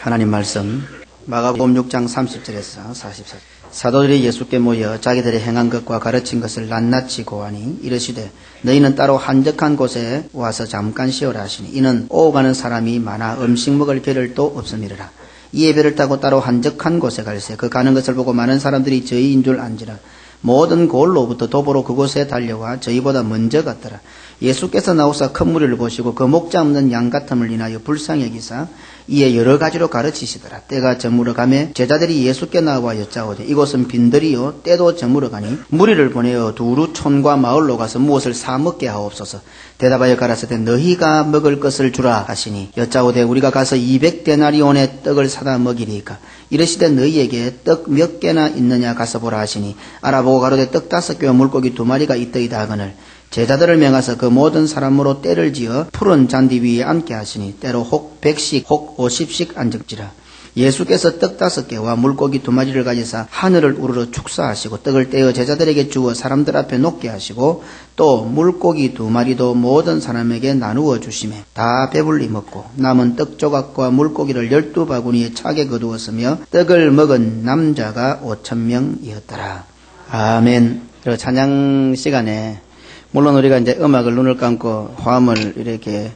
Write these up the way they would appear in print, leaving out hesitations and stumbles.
하나님 말씀 마가복음 6장 30절에서 44절. 사도들이 예수께 모여 자기들이 행한 것과 가르친 것을 낱낱이 고하니 이르시되 너희는 따로 한적한 곳에 와서 잠깐 쉬어라 하시니 이는 오고 가는 사람이 많아 음식 먹을 배를도 없음이라. 이에 배를 타고 따로 한적한 곳에 갈새 그 가는 것을 보고 많은 사람들이 저희인 줄 안지라. 모든 고을로부터 도보로 그곳에 달려와 저희보다 먼저 갔더라. 예수께서 나오사 큰 무리를 보시고 그 목자 없는 양 같음을 인하여 불쌍히 여기사 이에 여러 가지로 가르치시더라. 때가 저물어 가매 제자들이 예수께 나와 여짜오되 이곳은 빈들이요 때도 저물어 가니 무리를 보내어 두루 촌과 마을로 가서 무엇을 사 먹게 하옵소서. 대답하여 가라사대 너희가 먹을 것을 주라 하시니 여짜오되 우리가 가서 200데나리온의 떡을 사다 먹이리이까. 이르시되 너희에게 떡 몇 개나 있느냐 가서 보라 하시니 알아보고 가로되 떡 5개와 물고기 2마리가 있더이다 하거늘 제자들을 명하사 그 모든 사람으로 때를 지어 푸른 잔디 위에 앉게 하시니 때로 혹 100씩 혹 50씩 앉을지라. 예수께서 떡 5개와 물고기 2마리를 가지사 하늘을 우러러 축사하시고 떡을 떼어 제자들에게 주어 사람들 앞에 놓게 하시고 또 물고기 2마리도 모든 사람에게 나누어 주시매 다 배불리 먹고 남은 떡 조각과 물고기를 12바구니에 차게 거두었으며 떡을 먹은 남자가 5,000명이었더라. 아멘. 그리고 찬양 시간에 물론 우리가 이제 음악을 눈을 감고 화음을 이렇게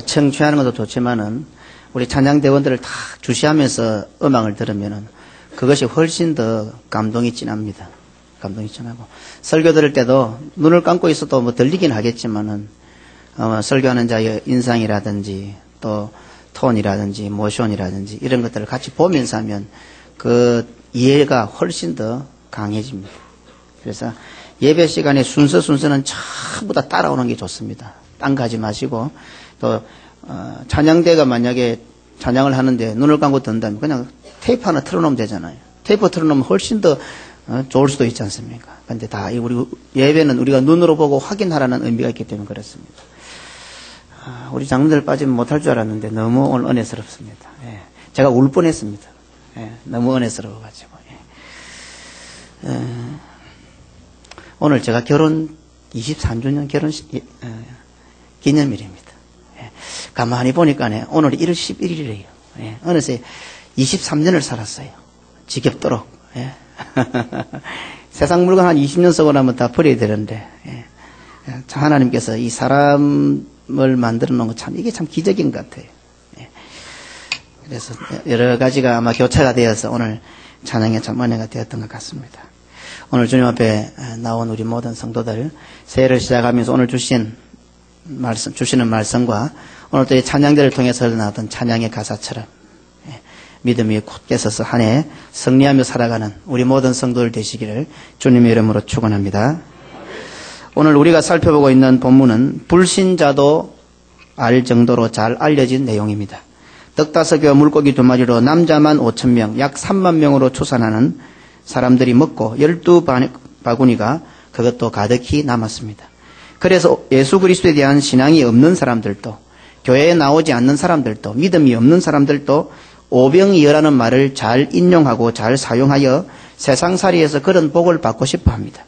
청취하는 것도 좋지만은 우리 찬양대원들을 다 주시하면서 음악을 들으면은 그것이 훨씬 더 감동이 진합니다. 감동이 진하고 설교 들을 때도 눈을 감고 있어도 뭐 들리긴 하겠지만은 설교하는 자의 인상이라든지 또 톤이라든지 모션이라든지 이런 것들을 같이 보면서 하면 그 이해가 훨씬 더 강해집니다. 그래서 예배 시간에 순서는 전부 다 따라오는 게 좋습니다. 딴 거 하지 마시고 또 찬양대가 만약에 찬양을 하는데 눈을 감고 듣는다면 그냥 테이프 하나 틀어놓으면 되잖아요. 테이프 틀어놓으면 훨씬 더 좋을 수도 있지 않습니까? 근데 다 우리 예배는 우리가 눈으로 보고 확인하라는 의미가 있기 때문에 그렇습니다. 우리 장로들 빠지면 못할 줄 알았는데 너무 오늘 은혜스럽습니다. 예. 제가 울 뻔했습니다. 예. 너무 은혜스러워가지고. 예. 오늘 제가 결혼 23주년 결혼 기념일입니다. 예. 가만히 보니까 오늘이 1월 11일이에요. 예. 어느새 23년을 살았어요. 지겹도록. 예. 세상 물건 한 20년 쓰고 나면 다 버려야 되는데 예. 참 하나님께서 이 사람을 만들어 놓은 거 참 이게 참 기적인 것 같아요. 예. 그래서 여러 가지가 아마 교차가 되어서 오늘 찬양에 참 은혜가 되었던 것 같습니다. 오늘 주님 앞에 나온 우리 모든 성도들 새해를 시작하면서 오늘 주시는 말씀과 오늘 또 이 찬양들을 통해서 나왔던 찬양의 가사처럼 믿음이 굳게 서서 한 해 승리하며 살아가는 우리 모든 성도들 되시기를 주님의 이름으로 축원합니다. 오늘 우리가 살펴보고 있는 본문은 불신자도 알 정도로 잘 알려진 내용입니다. 떡 5개와 물고기 2마리로 남자만 5,000명, 약 3만 명으로 추산하는 사람들이 먹고 12바구니가 그것도 가득히 남았습니다. 그래서 예수 그리스도에 대한 신앙이 없는 사람들도 교회에 나오지 않는 사람들도 믿음이 없는 사람들도 오병이어라는 말을 잘 인용하고 잘 사용하여 세상살이에서 그런 복을 받고 싶어 합니다.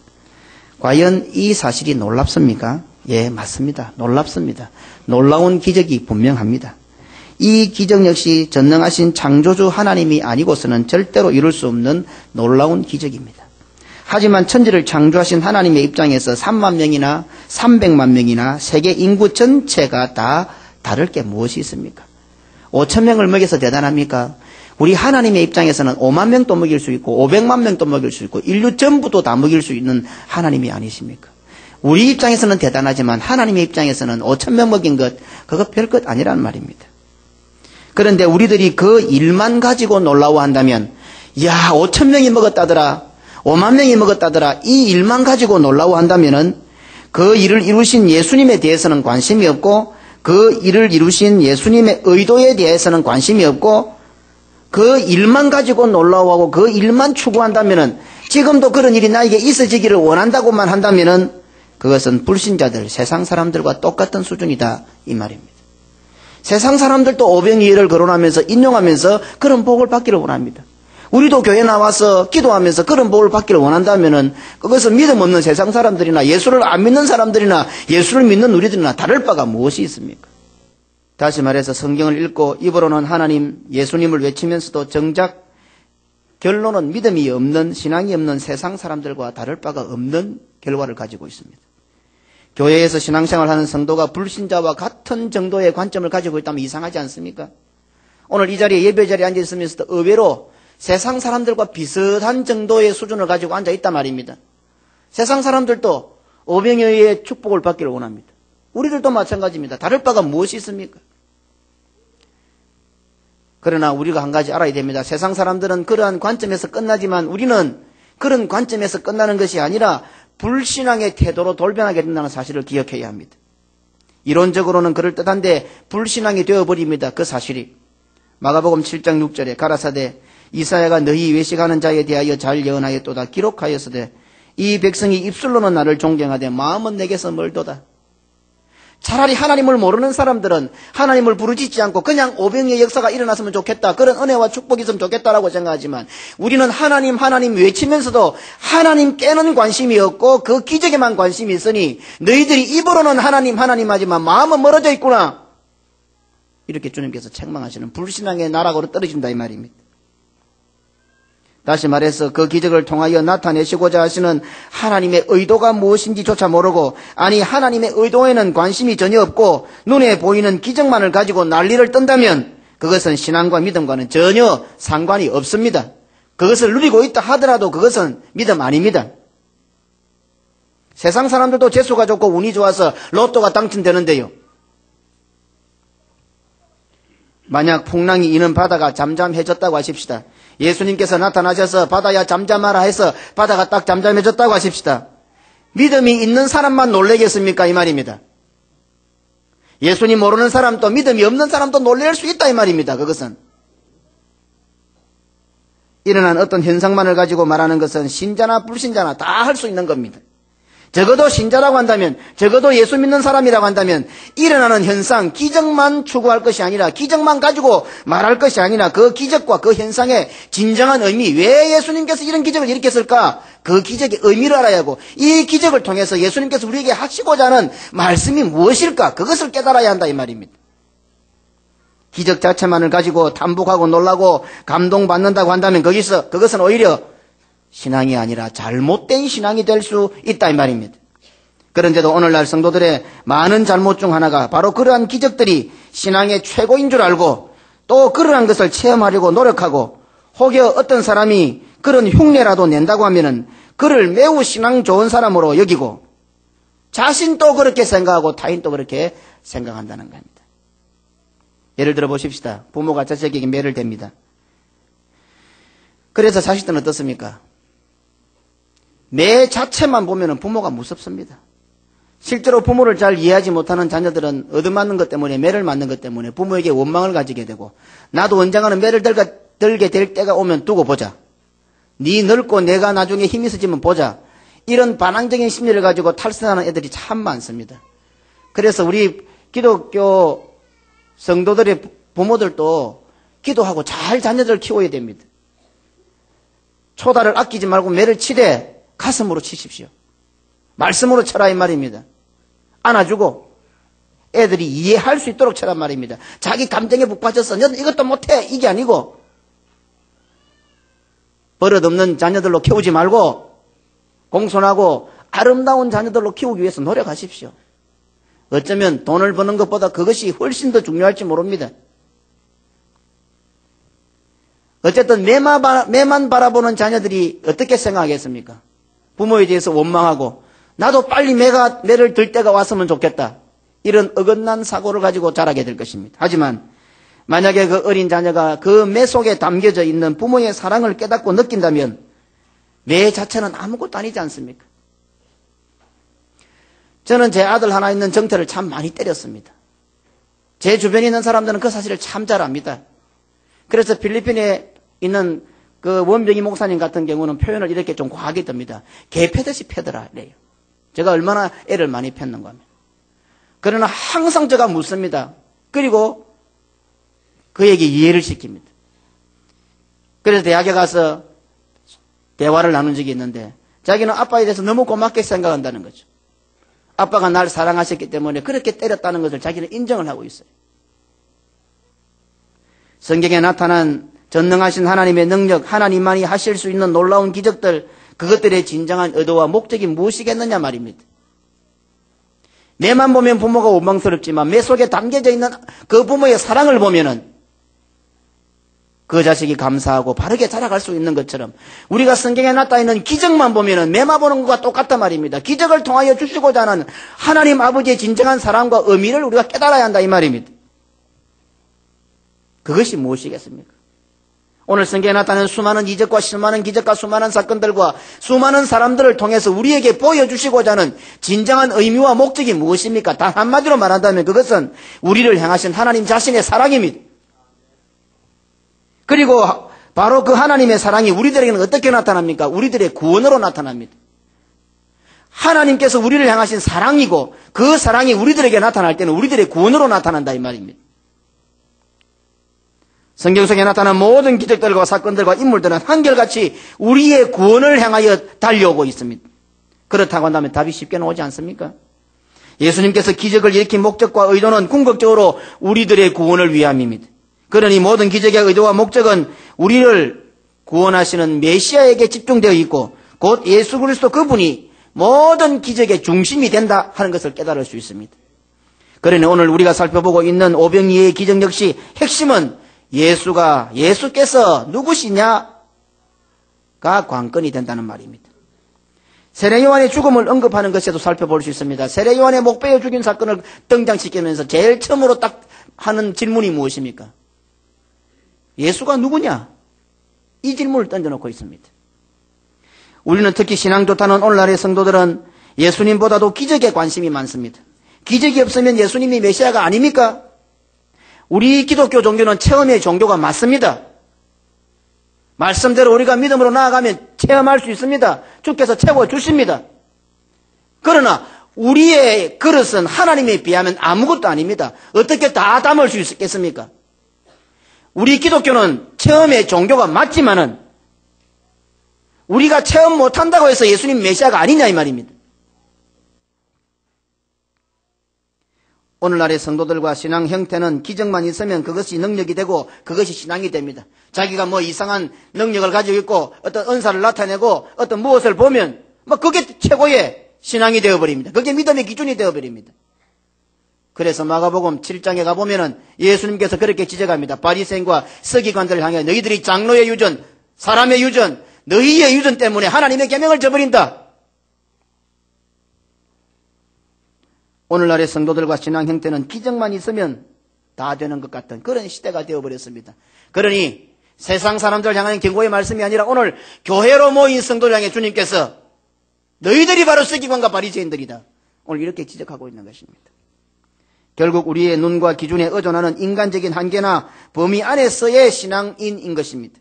과연 이 사실이 놀랍습니까? 예, 맞습니다. 놀랍습니다. 놀라운 기적이 분명합니다. 이 기적 역시 전능하신 창조주 하나님이 아니고서는 절대로 이룰 수 없는 놀라운 기적입니다. 하지만 천지를 창조하신 하나님의 입장에서 3만 명이나 300만 명이나 세계 인구 전체가 다 다를 게 무엇이 있습니까? 5,000명을 먹여서 대단합니까? 우리 하나님의 입장에서는 5만 명도 먹일 수 있고 500만 명도 먹일 수 있고 인류 전부도 다 먹일 수 있는 하나님이 아니십니까? 우리 입장에서는 대단하지만 하나님의 입장에서는 5,000명 먹인 것 그거 별것 아니란 말입니다. 그런데 우리들이 그 일만 가지고 놀라워한다면 야 5,000명이 먹었다더라 5만 명이 먹었다더라 이 일만 가지고 놀라워한다면은 그 일을 이루신 예수님에 대해서는 관심이 없고 그 일을 이루신 예수님의 의도에 대해서는 관심이 없고 그 일만 가지고 놀라워하고 그 일만 추구한다면은 지금도 그런 일이 나에게 있어지기를 원한다고만 한다면은 그것은 불신자들 세상 사람들과 똑같은 수준이다 이 말입니다. 세상 사람들도 오병이어를 거론하면서 인용하면서 그런 복을 받기를 원합니다. 우리도 교회 나와서 기도하면서 그런 복을 받기를 원한다면은 그것은 믿음 없는 세상 사람들이나 예수를 안 믿는 사람들이나 예수를 믿는 우리들이나 다를 바가 무엇이 있습니까? 다시 말해서 성경을 읽고 입으로는 하나님, 예수님을 외치면서도 정작 결론은 믿음이 없는, 신앙이 없는 세상 사람들과 다를 바가 없는 결과를 가지고 있습니다. 교회에서 신앙생활하는 성도가 불신자와 같은 정도의 관점을 가지고 있다면 이상하지 않습니까? 오늘 이 자리에 예배 자리에 앉아 있으면서도 의외로 세상 사람들과 비슷한 정도의 수준을 가지고 앉아 있단 말입니다. 세상 사람들도 오병이어의 축복을 받기를 원합니다. 우리들도 마찬가지입니다. 다를 바가 무엇이 있습니까? 그러나 우리가 한 가지 알아야 됩니다. 세상 사람들은 그러한 관점에서 끝나지만 우리는 그런 관점에서 끝나는 것이 아니라 불신앙의 태도로 돌변하게 된다는 사실을 기억해야 합니다. 이론적으로는 그럴듯한데 불신앙이 되어버립니다. 그 사실이. 마가복음 7장 6절에 가라사대 이사야가 너희 외식하는 자에 대하여 잘 예언하였도다. 기록하였으되 이 백성이 입술로는 나를 존경하되 마음은 내게서 멀도다. 차라리 하나님을 모르는 사람들은 하나님을 부르짖지 않고 그냥 오병이의 역사가 일어났으면 좋겠다. 그런 은혜와 축복이 있으면 좋겠다라고 생각하지만 우리는 하나님 외치면서도 하나님께는 관심이 없고 그 기적에만 관심이 있으니 너희들이 입으로는 하나님 하지만 마음은 멀어져 있구나. 이렇게 주님께서 책망하시는 불신앙의 나락으로 떨어진다 이 말입니다. 다시 말해서 그 기적을 통하여 나타내시고자 하시는 하나님의 의도가 무엇인지조차 모르고 아니 하나님의 의도에는 관심이 전혀 없고 눈에 보이는 기적만을 가지고 난리를 떤다면 그것은 신앙과 믿음과는 전혀 상관이 없습니다. 그것을 누리고 있다 하더라도 그것은 믿음 아닙니다. 세상 사람들도 재수가 좋고 운이 좋아서 로또가 당첨되는데요. 만약 풍랑이 이는 바다가 잠잠해졌다고 하십시다. 예수님께서 나타나셔서 바다야 잠잠하라 해서 바다가 딱 잠잠해졌다고 하십시다. 믿음이 있는 사람만 놀라겠습니까? 이 말입니다. 예수님 모르는 사람도 믿음이 없는 사람도 놀랄 수 있다 이 말입니다. 그것은. 일어난 어떤 현상만을 가지고 말하는 것은 신자나 불신자나 다 할 수 있는 겁니다. 적어도 신자라고 한다면, 적어도 예수 믿는 사람이라고 한다면 일어나는 현상, 기적만 추구할 것이 아니라 기적만 가지고 말할 것이 아니라 그 기적과 그 현상의 진정한 의미, 왜 예수님께서 이런 기적을 일으켰을까? 그 기적의 의미를 알아야 하고 이 기적을 통해서 예수님께서 우리에게 하시고자 하는 말씀이 무엇일까? 그것을 깨달아야 한다 이 말입니다. 기적 자체만을 가지고 탐복하고 놀라고 감동받는다고 한다면 그것은 오히려 신앙이 아니라 잘못된 신앙이 될 수 있다 이 말입니다. 그런데도 오늘날 성도들의 많은 잘못 중 하나가 바로 그러한 기적들이 신앙의 최고인 줄 알고 또 그러한 것을 체험하려고 노력하고 혹여 어떤 사람이 그런 흉내라도 낸다고 하면은 그를 매우 신앙 좋은 사람으로 여기고 자신도 그렇게 생각하고 타인도 그렇게 생각한다는 겁니다. 예를 들어 보십시다. 부모가 자식에게 매를 댑니다. 그래서 자식들은 어떻습니까? 매 자체만 보면 부모가 무섭습니다. 실제로 부모를 잘 이해하지 못하는 자녀들은 얻어맞는 것 때문에 매를 맞는 것 때문에 부모에게 원망을 가지게 되고 나도 언젠가는 매를 들게 될 때가 오면 두고 보자. 네 늙고 내가 나중에 힘이 있어지면 보자. 이런 반항적인 심리를 가지고 탈선하는 애들이 참 많습니다. 그래서 우리 기독교 성도들의 부모들도 기도하고 잘 자녀들을 키워야 됩니다. 초다를 아끼지 말고 매를 치되 가슴으로 치십시오. 말씀으로 쳐라 이 말입니다. 안아주고 애들이 이해할 수 있도록 쳐란 말입니다. 자기 감정에 북 빠져서 너는 이것도 못해 이게 아니고 버릇없는 자녀들로 키우지 말고 공손하고 아름다운 자녀들로 키우기 위해서 노력하십시오. 어쩌면 돈을 버는 것보다 그것이 훨씬 더 중요할지 모릅니다. 어쨌든 매만 바라보는 자녀들이 어떻게 생각하겠습니까? 부모에 대해서 원망하고 나도 빨리 매를 들 때가 왔으면 좋겠다. 이런 어긋난 사고를 가지고 자라게 될 것입니다. 하지만 만약에 그 어린 자녀가 그 매 속에 담겨져 있는 부모의 사랑을 깨닫고 느낀다면 매 자체는 아무것도 아니지 않습니까? 저는 제 아들 하나 있는 정태를 참 많이 때렸습니다. 제 주변에 있는 사람들은 그 사실을 참 잘 압니다. 그래서 필리핀에 있는 그 원병희 목사님 같은 경우는 표현을 이렇게 좀 과하게 듭니다. 개 패듯이 패더라 이래요. 제가 얼마나 애를 많이 팼는가 하면. 그러나 항상 제가 묻습니다. 그리고 그에게 이해를 시킵니다. 그래서 대학에 가서 대화를 나눈 적이 있는데 자기는 아빠에 대해서 너무 고맙게 생각한다는 거죠. 아빠가 날 사랑하셨기 때문에 그렇게 때렸다는 것을 자기는 인정을 하고 있어요. 성경에 나타난 전능하신 하나님의 능력, 하나님만이 하실 수 있는 놀라운 기적들, 그것들의 진정한 의도와 목적이 무엇이겠느냐 말입니다. 내만 보면 부모가 원망스럽지만 매 속에 담겨져 있는 그 부모의 사랑을 보면은 그 자식이 감사하고 바르게 자라갈 수 있는 것처럼 우리가 성경에 나타있는 기적만 보면은 매만 보는 것과 똑같단 말입니다. 기적을 통하여 주시고자 하는 하나님 아버지의 진정한 사랑과 의미를 우리가 깨달아야 한다 이 말입니다. 그것이 무엇이겠습니까? 오늘 성경에 나타나는 수많은 이적과 수많은 기적과 수많은 사건들과 수많은 사람들을 통해서 우리에게 보여주시고자 하는 진정한 의미와 목적이 무엇입니까? 단 한마디로 말한다면 그것은 우리를 향하신 하나님 자신의 사랑입니다. 그리고 바로 그 하나님의 사랑이 우리들에게는 어떻게 나타납니까? 우리들의 구원으로 나타납니다. 하나님께서 우리를 향하신 사랑이고 그 사랑이 우리들에게 나타날 때는 우리들의 구원으로 나타난다 이 말입니다. 성경 속에 나타난 모든 기적들과 사건들과 인물들은 한결같이 우리의 구원을 향하여 달려오고 있습니다. 그렇다고 한다면 답이 쉽게 나오지 않습니까? 예수님께서 기적을 일으킨 목적과 의도는 궁극적으로 우리들의 구원을 위함입니다. 그러니 모든 기적의 의도와 목적은 우리를 구원하시는 메시아에게 집중되어 있고 곧 예수 그리스도 그분이 모든 기적의 중심이 된다 하는 것을 깨달을 수 있습니다. 그러니 오늘 우리가 살펴보고 있는 오병이의 기적 역시 핵심은 예수께서 누구시냐가 관건이 된다는 말입니다. 세례 요한의 죽음을 언급하는 것에도 살펴볼 수 있습니다. 세례 요한의 목베어 죽인 사건을 등장시키면서 제일 처음으로 딱 하는 질문이 무엇입니까? 예수가 누구냐? 이 질문을 던져놓고 있습니다. 우리는 특히 신앙 좋다는 오늘날의 성도들은 예수님보다도 기적에 관심이 많습니다. 기적이 없으면 예수님이 메시아가 아닙니까? 우리 기독교 종교는 체험의 종교가 맞습니다. 말씀대로 우리가 믿음으로 나아가면 체험할 수 있습니다. 주께서 채워주십니다. 그러나 우리의 그릇은 하나님에 비하면 아무것도 아닙니다. 어떻게 다 담을 수 있겠습니까? 우리 기독교는 체험의 종교가 맞지만은 우리가 체험 못한다고 해서 예수님 메시아가 아니냐 이 말입니다. 오늘날의 성도들과 신앙 형태는 기적만 있으면 그것이 능력이 되고 그것이 신앙이 됩니다. 자기가 뭐 이상한 능력을 가지고 있고 어떤 은사를 나타내고 어떤 무엇을 보면 뭐 그게 최고의 신앙이 되어버립니다. 그게 믿음의 기준이 되어버립니다. 그래서 마가복음 7장에 가보면은 예수님께서 그렇게 지적합니다. 바리새인과 서기관들을 향해 너희들이 장로의 유전, 사람의 유전, 너희의 유전 때문에 하나님의 계명을 저버린다. 오늘날의 성도들과 신앙 형태는 기적만 있으면 다 되는 것 같은 그런 시대가 되어버렸습니다. 그러니 세상 사람들 향하는 경고의 말씀이 아니라 오늘 교회로 모인 성도를 향해 주님께서 너희들이 바로 서기관과 바리새인들이다. 오늘 이렇게 지적하고 있는 것입니다. 결국 우리의 눈과 기준에 의존하는 인간적인 한계나 범위 안에서의 신앙인인 것입니다.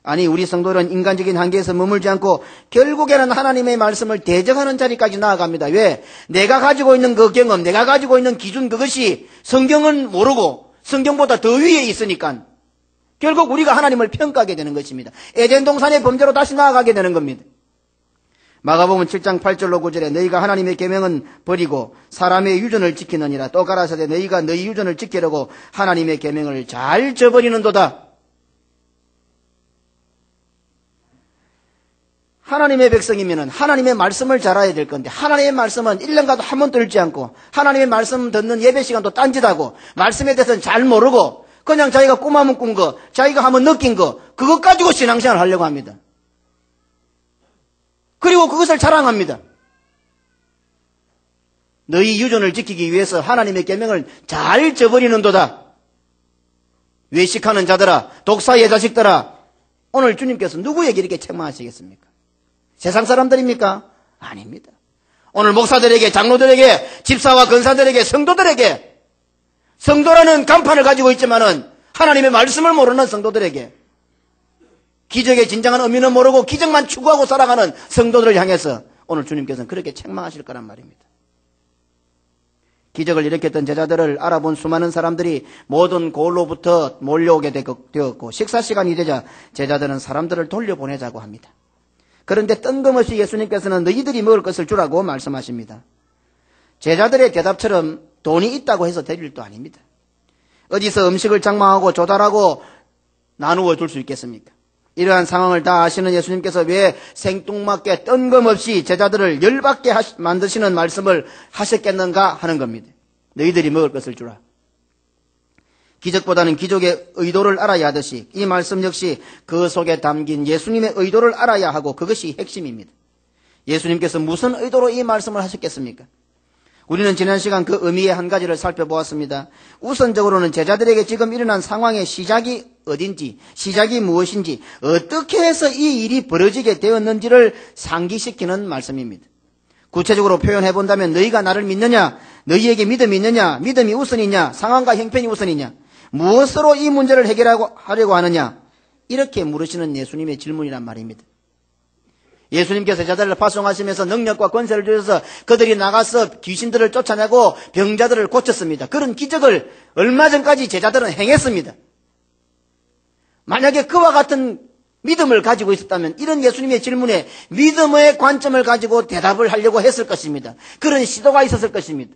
아니 우리 성도는 인간적인 한계에서 머물지 않고 결국에는 하나님의 말씀을 대적하는 자리까지 나아갑니다. 왜? 내가 가지고 있는 그 경험, 내가 가지고 있는 기준 그것이 성경은 모르고 성경보다 더 위에 있으니까 결국 우리가 하나님을 평가하게 되는 것입니다. 에덴 동산의 범죄로 다시 나아가게 되는 겁니다. 마가복음 7장 8절로 9절에 너희가 하나님의 계명은 버리고 사람의 유전을 지키느니라. 또 가라사대 너희가 너희 유전을 지키려고 하나님의 계명을 잘 저버리는도다. 하나님의 백성이면은 하나님의 말씀을 잘 알아야 될 건데 하나님의 말씀은 1년가도 한 번도 읽지 않고 하나님의 말씀 듣는 예배 시간도 딴짓하고 말씀에 대해서는 잘 모르고 그냥 자기가 꿈하면 꾼 거, 자기가 한번 느낀 거 그것 가지고 신앙생활을 하려고 합니다. 그리고 그것을 자랑합니다. 너희 유전을 지키기 위해서 하나님의 계명을 잘 저버리는도다. 외식하는 자들아, 독사의 자식들아, 오늘 주님께서 누구에게 이렇게 책망하시겠습니까? 세상 사람들입니까? 아닙니다. 오늘 목사들에게, 장로들에게, 집사와 권사들에게, 성도들에게, 성도라는 간판을 가지고 있지만은 하나님의 말씀을 모르는 성도들에게, 기적의 진정한 의미는 모르고 기적만 추구하고 살아가는 성도들을 향해서 오늘 주님께서는 그렇게 책망하실 거란 말입니다. 기적을 일으켰던 제자들을 알아본 수많은 사람들이 모든 고을로부터 몰려오게 되었고 식사 시간이 되자 제자들은 사람들을 돌려보내자고 합니다. 그런데 뜬금없이 예수님께서는 너희들이 먹을 것을 주라고 말씀하십니다. 제자들의 대답처럼 돈이 있다고 해서 될 일도 아닙니다. 어디서 음식을 장만하고 조달하고 나누어 줄 수 있겠습니까? 이러한 상황을 다 아시는 예수님께서 왜 생뚱맞게 뜬금없이 제자들을 열받게 만드시는 말씀을 하셨겠는가 하는 겁니다. 너희들이 먹을 것을 주라. 기적보다는 기적의 의도를 알아야 하듯이 이 말씀 역시 그 속에 담긴 예수님의 의도를 알아야 하고 그것이 핵심입니다. 예수님께서 무슨 의도로 이 말씀을 하셨겠습니까? 우리는 지난 시간 그 의미의 한 가지를 살펴보았습니다. 우선적으로는 제자들에게 지금 일어난 상황의 시작이 어딘지, 시작이 무엇인지, 어떻게 해서 이 일이 벌어지게 되었는지를 상기시키는 말씀입니다. 구체적으로 표현해 본다면 너희가 나를 믿느냐, 너희에게 믿음이 있느냐, 믿음이 우선이냐, 상황과 형편이 우선이냐, 무엇으로 이 문제를 해결하려고 하느냐, 이렇게 물으시는 예수님의 질문이란 말입니다. 예수님께서 제자들을 파송하시면서 능력과 권세를 주셔서 그들이 나가서 귀신들을 쫓아내고 병자들을 고쳤습니다. 그런 기적을 얼마 전까지 제자들은 행했습니다. 만약에 그와 같은 믿음을 가지고 있었다면 이런 예수님의 질문에 믿음의 관점을 가지고 대답을 하려고 했을 것입니다. 그런 시도가 있었을 것입니다.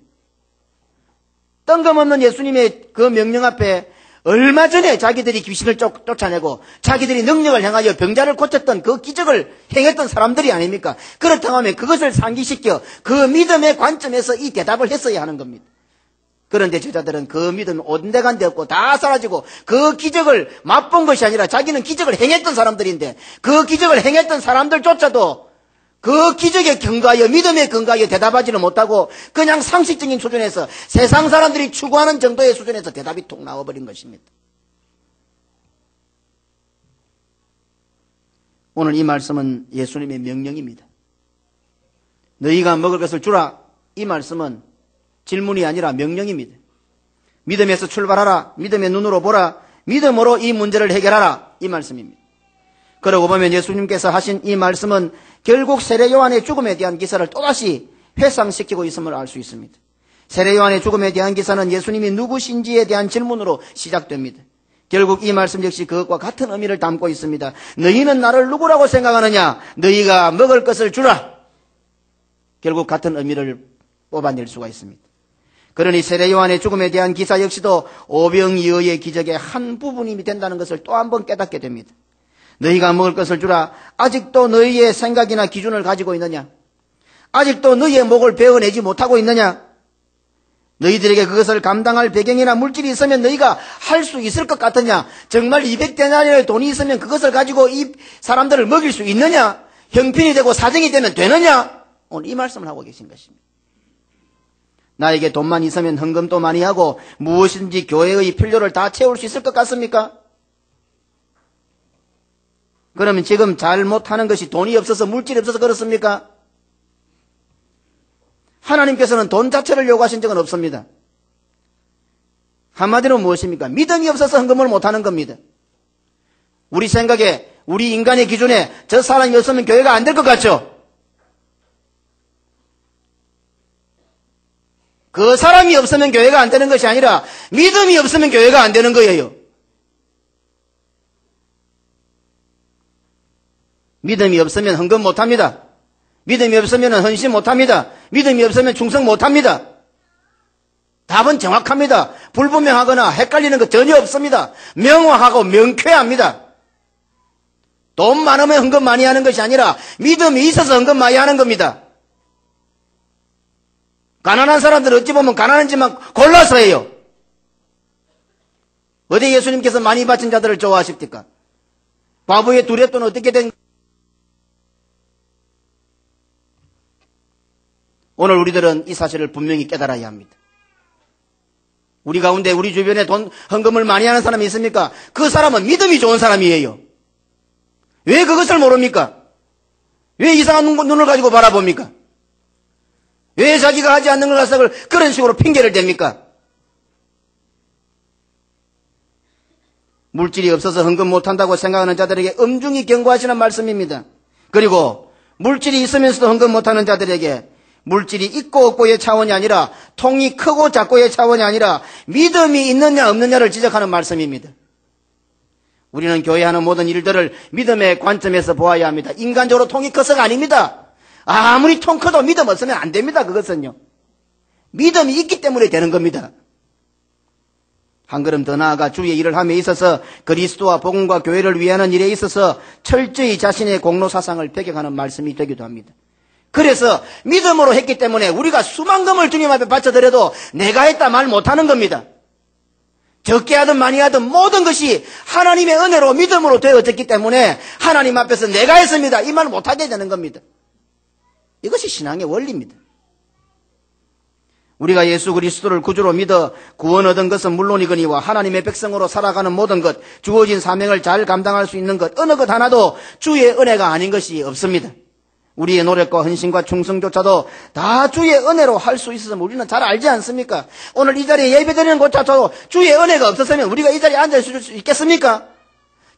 뜬금없는 예수님의 그 명령 앞에 얼마 전에 자기들이 귀신을 쫓아내고 자기들이 능력을 행하여 병자를 고쳤던 그 기적을 행했던 사람들이 아닙니까? 그렇다고 하면 그것을 상기시켜 그 믿음의 관점에서 이 대답을 했어야 하는 겁니다. 그런데 제자들은 그 믿음이 온데간데 없고 다 사라지고 그 기적을 맛본 것이 아니라 자기는 기적을 행했던 사람들인데 그 기적을 행했던 사람들조차도 그 기적에 근거하여 믿음에 근거하여 대답하지는 못하고 그냥 상식적인 수준에서 세상 사람들이 추구하는 정도의 수준에서 대답이 톡 나와버린 것입니다. 오늘 이 말씀은 예수님의 명령입니다. 너희가 먹을 것을 주라. 이 말씀은 질문이 아니라 명령입니다. 믿음에서 출발하라. 믿음의 눈으로 보라. 믿음으로 이 문제를 해결하라. 이 말씀입니다. 그러고 보면 예수님께서 하신 이 말씀은 결국 세례 요한의 죽음에 대한 기사를 또다시 회상시키고 있음을 알 수 있습니다. 세례 요한의 죽음에 대한 기사는 예수님이 누구신지에 대한 질문으로 시작됩니다. 결국 이 말씀 역시 그것과 같은 의미를 담고 있습니다. 너희는 나를 누구라고 생각하느냐? 너희가 먹을 것을 주라. 결국 같은 의미를 뽑아낼 수가 있습니다. 그러니 세례 요한의 죽음에 대한 기사 역시도 오병이어의 기적의 한 부분이 된다는 것을 또 한 번 깨닫게 됩니다. 너희가 먹을 것을 주라. 아직도 너희의 생각이나 기준을 가지고 있느냐? 아직도 너희의 목을 베어내지 못하고 있느냐? 너희들에게 그것을 감당할 배경이나 물질이 있으면 너희가 할 수 있을 것 같으냐? 정말 200데나리의 돈이 있으면 그것을 가지고 이 사람들을 먹일 수 있느냐? 형편이 되고 사정이 되면 되느냐? 오늘 이 말씀을 하고 계신 것입니다. 나에게 돈만 있으면 헌금도 많이 하고 무엇인지 교회의 필요를 다 채울 수 있을 것 같습니까? 그러면 지금 잘못하는 것이 돈이 없어서 물질이 없어서 그렇습니까? 하나님께서는 돈 자체를 요구하신 적은 없습니다. 한마디로 무엇입니까? 믿음이 없어서 헌금을 못하는 겁니다. 우리 생각에 우리 인간의 기준에 저 사람이 없으면 교회가 안 될 것 같죠? 그 사람이 없으면 교회가 안 되는 것이 아니라 믿음이 없으면 교회가 안 되는 거예요. 믿음이 없으면 헌금 못합니다. 믿음이 없으면 헌신 못합니다. 믿음이 없으면 충성 못합니다. 답은 정확합니다. 불분명하거나 헷갈리는 것 전혀 없습니다. 명확하고 명쾌합니다. 돈 많으면 헌금 많이 하는 것이 아니라 믿음이 있어서 헌금 많이 하는 겁니다. 가난한 사람들은 어찌 보면 가난한지만 골라서 해요. 어디 예수님께서 많이 바친 자들을 좋아하십니까? 과부의 두레돈은 어떻게 된 오늘 우리들은 이 사실을 분명히 깨달아야 합니다. 우리 가운데 우리 주변에 돈 헌금을 많이 하는 사람이 있습니까? 그 사람은 믿음이 좋은 사람이에요. 왜 그것을 모릅니까? 왜 이상한 눈을 가지고 바라봅니까? 왜 자기가 하지 않는 것을 그런 식으로 핑계를 댑니까? 물질이 없어서 헌금 못한다고 생각하는 자들에게 엄중히 경고하시는 말씀입니다. 그리고 물질이 있으면서도 헌금 못하는 자들에게 물질이 있고 없고의 차원이 아니라 통이 크고 작고의 차원이 아니라 믿음이 있느냐 없느냐를 지적하는 말씀입니다. 우리는 교회하는 모든 일들을 믿음의 관점에서 보아야 합니다. 인간적으로 통이 커서가 아닙니다. 아무리 통 커도 믿음 없으면 안 됩니다. 그것은요. 믿음이 있기 때문에 되는 겁니다. 한 걸음 더 나아가 주의 일을 함에 있어서 그리스도와 복음과 교회를 위하는 일에 있어서 철저히 자신의 공로사상을 배격하는 말씀이 되기도 합니다. 그래서 믿음으로 했기 때문에 우리가 수만금을 주님 앞에 바쳐드려도 내가 했다 말 못하는 겁니다. 적게 하든 많이 하든 모든 것이 하나님의 은혜로 믿음으로 되어졌기 때문에 하나님 앞에서 내가 했습니다 이 말 못하게 되는 겁니다. 이것이 신앙의 원리입니다. 우리가 예수 그리스도를 구주로 믿어 구원 얻은 것은 물론이거니와 하나님의 백성으로 살아가는 모든 것, 주어진 사명을 잘 감당할 수 있는 것, 어느 것 하나도 주의 은혜가 아닌 것이 없습니다. 우리의 노력과 헌신과 충성조차도 다 주의 은혜로 할 수 있어서 우리는 잘 알지 않습니까? 오늘 이 자리에 예배드리는 것조차도 주의 은혜가 없었으면 우리가 이 자리에 앉아있을 수 있겠습니까?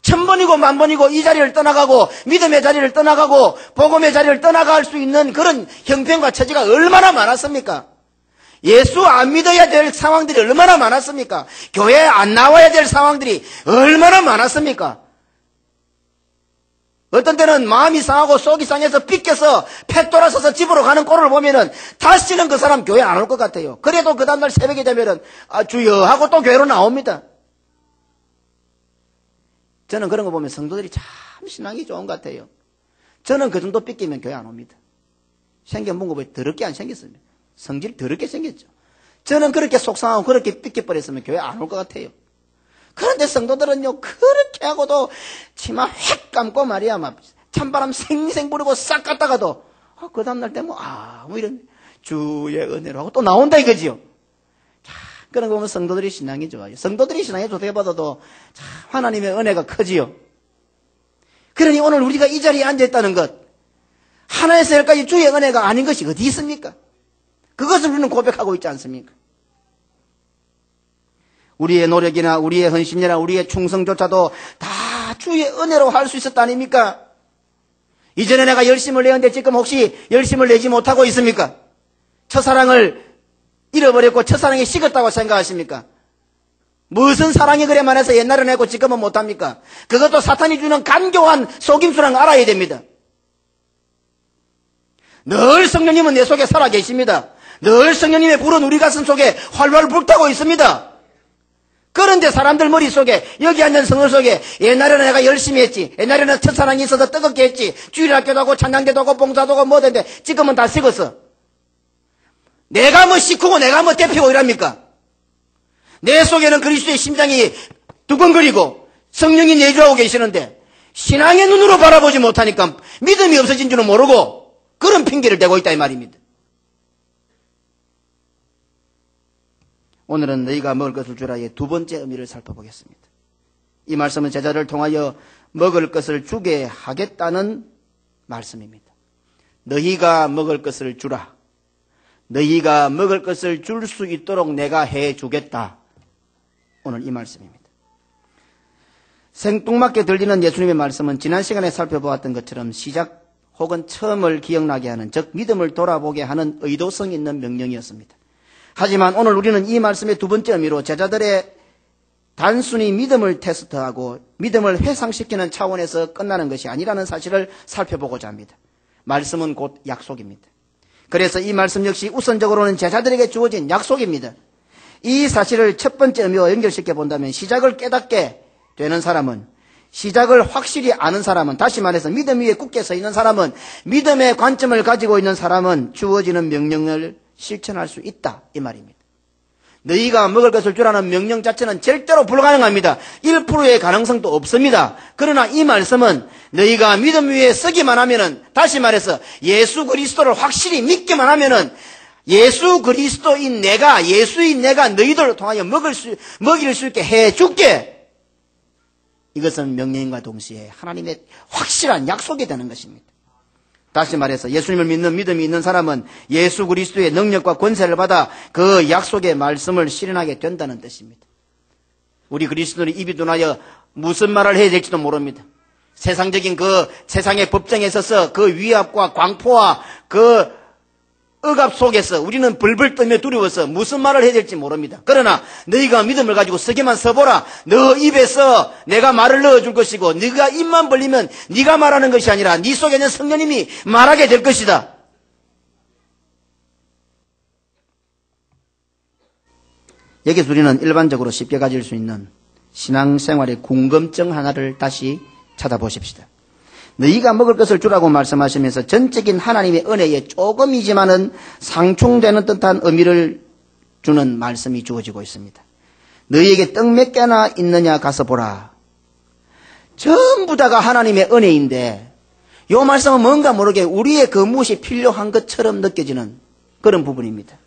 1000번이고 10,000번이고 이 자리를 떠나가고 믿음의 자리를 떠나가고 복음의 자리를 떠나갈 수 있는 그런 형편과 처지가 얼마나 많았습니까? 예수 안 믿어야 될 상황들이 얼마나 많았습니까? 교회에 안 나와야 될 상황들이 얼마나 많았습니까? 어떤 때는 마음이 상하고 속이 상해서 삐껴서 패 돌아서서 집으로 가는 꼴을 보면은 다시는 그 사람 교회 안 올 것 같아요. 그래도 그 다음날 새벽이 되면은 주여 하고 또 교회로 나옵니다. 저는 그런 거 보면 성도들이 참 신앙이 좋은 것 같아요. 저는 그 정도 삐끼면 교회 안 옵니다. 생겨본 거 보면 더럽게 안 생겼습니다. 성질 더럽게 생겼죠. 저는 그렇게 속상하고 그렇게 삐껴버렸으면 교회 안 올 것 같아요. 그런데 성도들은요 그렇게 하고도 치마 획 감고 말이야 막 찬바람 생생 부르고 싹 갔다가도 그 다음날 되면 뭐 이런 주의 은혜로 하고 또 나온다 이거지요. 자, 그런 거 보면 성도들이 신앙이 좋아요. 성도들이 신앙이 좋다고 봐도 참 하나님의 은혜가 크지요. 그러니 오늘 우리가 이 자리에 앉아있다는 것 하나에서 열까지 주의 은혜가 아닌 것이 어디 있습니까? 그것을 우리는 고백하고 있지 않습니까? 우리의 노력이나 우리의 헌신이나 우리의 충성조차도 다 주의 은혜로 할 수 있었다 아닙니까? 이전에 내가 열심을 내었는데 지금 혹시 열심을 내지 못하고 있습니까? 첫사랑을 잃어버렸고 첫사랑이 식었다고 생각하십니까? 무슨 사랑이 그래만 해서 옛날에 내고 지금은 못합니까? 그것도 사탄이 주는 간교한 속임수라는 걸 알아야 됩니다. 늘 성령님은 내 속에 살아 계십니다. 늘 성령님의 불은 우리 가슴 속에 활활 불타고 있습니다. 그런데 사람들 머릿속에 여기 앉은 성도 속에 옛날에는 내가 열심히 했지, 옛날에는 첫사랑이 있어서 뜨겁게 했지, 주일학교도 하고 찬양대도 하고 봉사도 하고 뭐든데 지금은 다 식었어. 내가 뭐 식구고 내가 뭐 대표고 이랍니까? 내 속에는 그리스도의 심장이 두근거리고 성령이 내주하고 계시는데 신앙의 눈으로 바라보지 못하니까 믿음이 없어진 줄은 모르고 그런 핑계를 대고 있다 이 말입니다. 오늘은 너희가 먹을 것을 주라의 두 번째 의미를 살펴보겠습니다. 이 말씀은 제자를 통하여 먹을 것을 주게 하겠다는 말씀입니다. 너희가 먹을 것을 주라. 너희가 먹을 것을 줄 수 있도록 내가 해주겠다. 오늘 이 말씀입니다. 생뚱맞게 들리는 예수님의 말씀은 지난 시간에 살펴보았던 것처럼 시작 혹은 처음을 기억나게 하는, 즉 믿음을 돌아보게 하는 의도성 있는 명령이었습니다. 하지만 오늘 우리는 이 말씀의 두 번째 의미로 제자들의 단순히 믿음을 테스트하고 믿음을 회상시키는 차원에서 끝나는 것이 아니라는 사실을 살펴보고자 합니다. 말씀은 곧 약속입니다. 그래서 이 말씀 역시 우선적으로는 제자들에게 주어진 약속입니다. 이 사실을 첫 번째 의미와 연결시켜 본다면 시작을 깨닫게 되는 사람은, 시작을 확실히 아는 사람은, 다시 말해서 믿음 위에 굳게 서 있는 사람은, 믿음의 관점을 가지고 있는 사람은 주어지는 명령을 실천할 수 있다 이 말입니다. 너희가 먹을 것을 주라는 명령 자체는 절대로 불가능합니다. 1%의 가능성도 없습니다. 그러나 이 말씀은 너희가 믿음 위에 서기만 하면은, 다시 말해서 예수 그리스도를 확실히 믿기만 하면은 예수 그리스도인 내가, 예수인 내가 너희들을 통하여 먹일 수 있게 해줄게. 이것은 명령과 동시에 하나님의 확실한 약속이 되는 것입니다. 다시 말해서 예수님을 믿는 믿음이 있는 사람은 예수 그리스도의 능력과 권세를 받아 그 약속의 말씀을 실현하게 된다는 뜻입니다. 우리 그리스도인이 입이 둔하여 무슨 말을 해야 될지도 모릅니다. 세상적인 그 세상의 법정에 있어서 그 위압과 광포와 그 억압 속에서 우리는 벌벌 떨며 두려워서 무슨 말을 해야 될지 모릅니다. 그러나 너희가 믿음을 가지고 서기만 서보라. 너 입에서 내가 말을 넣어줄 것이고 네가 입만 벌리면 네가 말하는 것이 아니라 네 속에 있는 성령님이 말하게 될 것이다. 여기서 우리는 일반적으로 쉽게 가질 수 있는 신앙생활의 궁금증 하나를 다시 찾아보십시다. 너희가 먹을 것을 주라고 말씀하시면서 전적인 하나님의 은혜에 조금이지만은 상충되는 듯한 의미를 주는 말씀이 주어지고 있습니다. 너희에게 떡 몇 개나 있느냐 가서 보라. 전부 다가 하나님의 은혜인데 이 말씀은 뭔가 모르게 우리의 그 무엇이 필요한 것처럼 느껴지는 그런 부분입니다.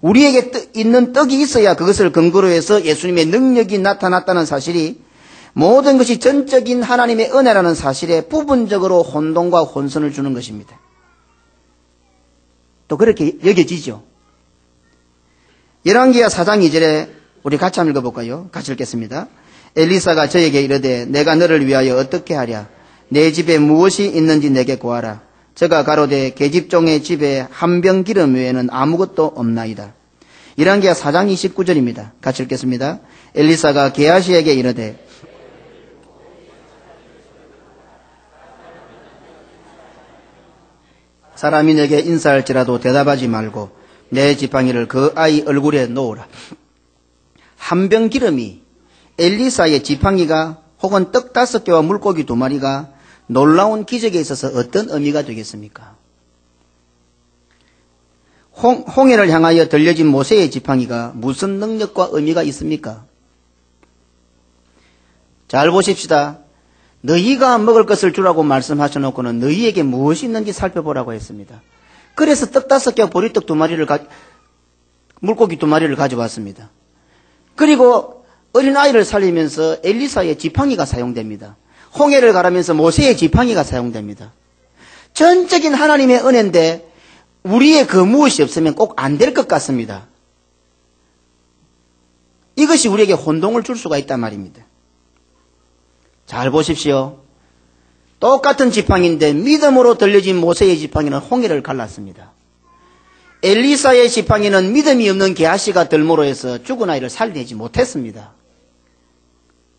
우리에게 있는 떡이 있어야 그것을 근거로 해서 예수님의 능력이 나타났다는 사실이 모든 것이 전적인 하나님의 은혜라는 사실에 부분적으로 혼동과 혼선을 주는 것입니다. 또 그렇게 여겨지죠. 열왕기하 4장 2절에 우리 같이 한번 읽어볼까요? 같이 읽겠습니다. 엘리사가 저에게 이르되 내가 너를 위하여 어떻게 하랴? 내 집에 무엇이 있는지 내게 구하라. 저가 가로되 계집종의 집에 한 병 기름 외에는 아무것도 없나이다. 열왕기하 4장 29절입니다. 같이 읽겠습니다. 엘리사가 게하시에게 이르되 사람이 내게 인사할지라도 대답하지 말고 내 지팡이를 그 아이 얼굴에 놓으라. 한 병 기름이 엘리사의 지팡이가 혹은 떡 5개와 물고기 2마리가 놀라운 기적에 있어서 어떤 의미가 되겠습니까? 홍해를 향하여 들려진 모세의 지팡이가 무슨 능력과 의미가 있습니까? 잘 보십시다. 너희가 먹을 것을 주라고 말씀하셔놓고는 너희에게 무엇이 있는지 살펴보라고 했습니다. 그래서 떡 5개와 보리떡 2마리를 물고기 2마리를 가져왔습니다. 그리고 어린아이를 살리면서 엘리사의 지팡이가 사용됩니다. 홍해를 가르면서 모세의 지팡이가 사용됩니다. 전적인 하나님의 은혜인데 우리의 그 무엇이 없으면 꼭 안 될 것 같습니다. 이것이 우리에게 혼동을 줄 수가 있단 말입니다. 잘 보십시오. 똑같은 지팡이인데 믿음으로 들려진 모세의 지팡이는 홍해를 갈랐습니다. 엘리사의 지팡이는 믿음이 없는 게하시가 들므로 해서 죽은 아이를 살리지 못했습니다.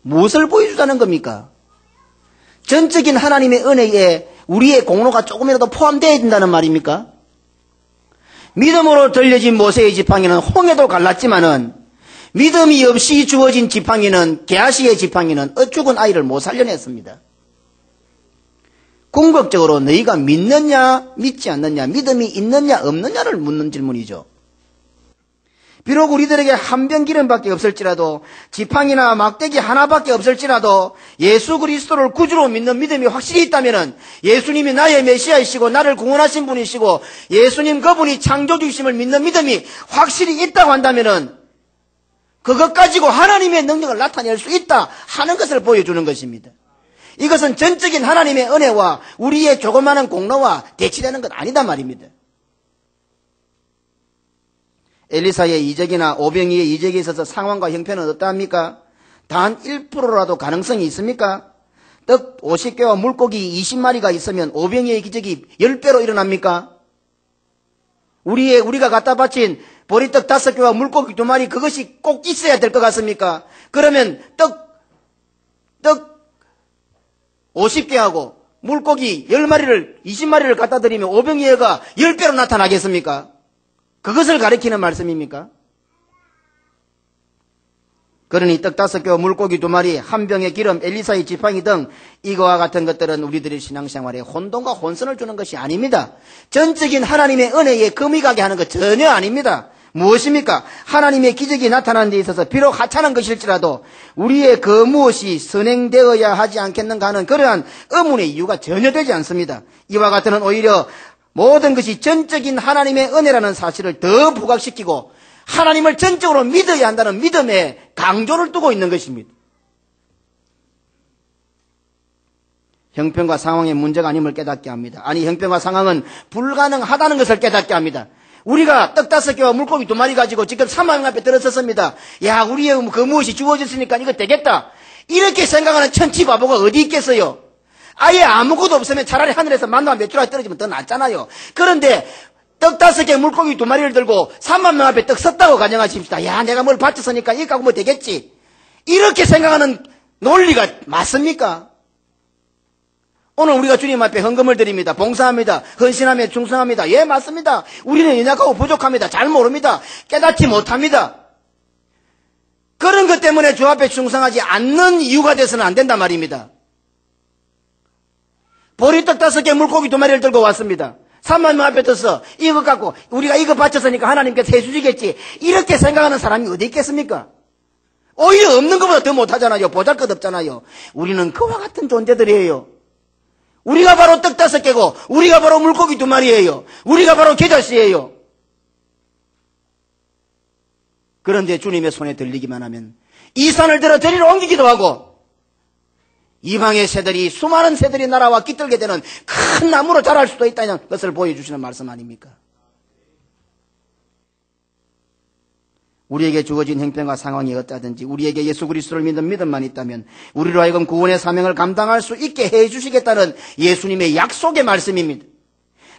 무엇을 보여주자는 겁니까? 전적인 하나님의 은혜에 우리의 공로가 조금이라도 포함되어야 된다는 말입니까? 믿음으로 들려진 모세의 지팡이는 홍해도 갈랐지만은 믿음이 없이 주어진 지팡이는 게하시의 지팡이는 죽은 아이를 못 살려냈습니다. 궁극적으로 너희가 믿느냐 믿지 않느냐 믿음이 있느냐 없느냐를 묻는 질문이죠. 비록 우리들에게 한 병 기름밖에 없을지라도 지팡이나 막대기 하나밖에 없을지라도 예수 그리스도를 구주로 믿는 믿음이 확실히 있다면 예수님이 나의 메시아이시고 나를 구원하신 분이시고 예수님 그분이 창조주이심을 믿는 믿음이 확실히 있다고 한다면 그것 가지고 하나님의 능력을 나타낼 수 있다 하는 것을 보여주는 것입니다. 이것은 전적인 하나님의 은혜와 우리의 조그마한 공로와 대치되는 것 아니다 말입니다. 엘리사의 이적이나 오병이의 이적에 있어서 상황과 형편은 어떠합니까? 단 1%라도 가능성이 있습니까? 떡 50개와 물고기 20마리가 있으면 오병이의 기적이 10배로 일어납니까? 우리가 갖다 바친 보리떡 5개와 물고기 2마리 그것이 꼭 있어야 될 것 같습니까? 그러면 떡 50개하고 물고기 10마리를 20마리를 갖다 드리면 오병이어가 10배로 나타나겠습니까? 그것을 가리키는 말씀입니까? 그러니 떡 5개와 물고기 2마리, 한 병의 기름, 엘리사의 지팡이 등 이거와 같은 것들은 우리들의 신앙생활에 혼돈과 혼선을 주는 것이 아닙니다. 전적인 하나님의 은혜에 금이 가게 하는 것 전혀 아닙니다. 무엇입니까? 하나님의 기적이 나타나는 데 있어서 비록 하찮은 것일지라도 우리의 그 무엇이 선행되어야 하지 않겠는가 하는 그러한 의문의 이유가 전혀 되지 않습니다. 이와 같은 오히려 모든 것이 전적인 하나님의 은혜라는 사실을 더 부각시키고 하나님을 전적으로 믿어야 한다는 믿음에 강조를 두고 있는 것입니다. 형편과 상황의 문제가 아님을 깨닫게 합니다. 아니, 형편과 상황은 불가능하다는 것을 깨닫게 합니다. 우리가 떡 5개와 물고기 2마리 가지고 지금 3만 명 앞에 들어섰습니다. 야, 우리의 그 무엇이 주어졌으니까 이거 되겠다. 이렇게 생각하는 천치바보가 어디 있겠어요? 아예 아무것도 없으면 차라리 하늘에서 만나가 몇 줄 떨어지면 더 낫잖아요. 그런데 떡 5개 물고기 2마리를 들고 3만 명 앞에 떡 섰다고 가정하십시다. 야, 내가 뭘 바쳤으니까 이거 하고 뭐 되겠지. 이렇게 생각하는 논리가 맞습니까? 오늘 우리가 주님 앞에 헌금을 드립니다. 봉사합니다. 헌신하며 충성합니다. 예, 맞습니다. 우리는 연약하고 부족합니다. 잘 모릅니다. 깨닫지 못합니다. 그런 것 때문에 주 앞에 충성하지 않는 이유가 돼서는 안 된단 말입니다. 보리떡 5개 물고기 2마리를 들고 왔습니다. 3만 명 앞에 떠서 이것 갖고 우리가 이거 바쳤으니까 하나님께서 해주시겠지, 이렇게 생각하는 사람이 어디 있겠습니까? 오히려 없는 것보다 더 못하잖아요. 보잘것없잖아요. 우리는 그와 같은 존재들이에요. 우리가 바로 떡 5개고 우리가 바로 물고기 2마리예요. 우리가 바로 겨자씨예요. 그런데 주님의 손에 들리기만 하면 이 산을 들어 저리로 옮기기도 하고, 이방의 새들이, 수많은 새들이 날아와 깃들게 되는 큰 나무로 자랄 수도 있다는 것을 보여주시는 말씀 아닙니까? 우리에게 주어진 형편과 상황이 어떠하든지 우리에게 예수 그리스도를 믿는 믿음만 있다면 우리로 하여금 구원의 사명을 감당할 수 있게 해주시겠다는 예수님의 약속의 말씀입니다.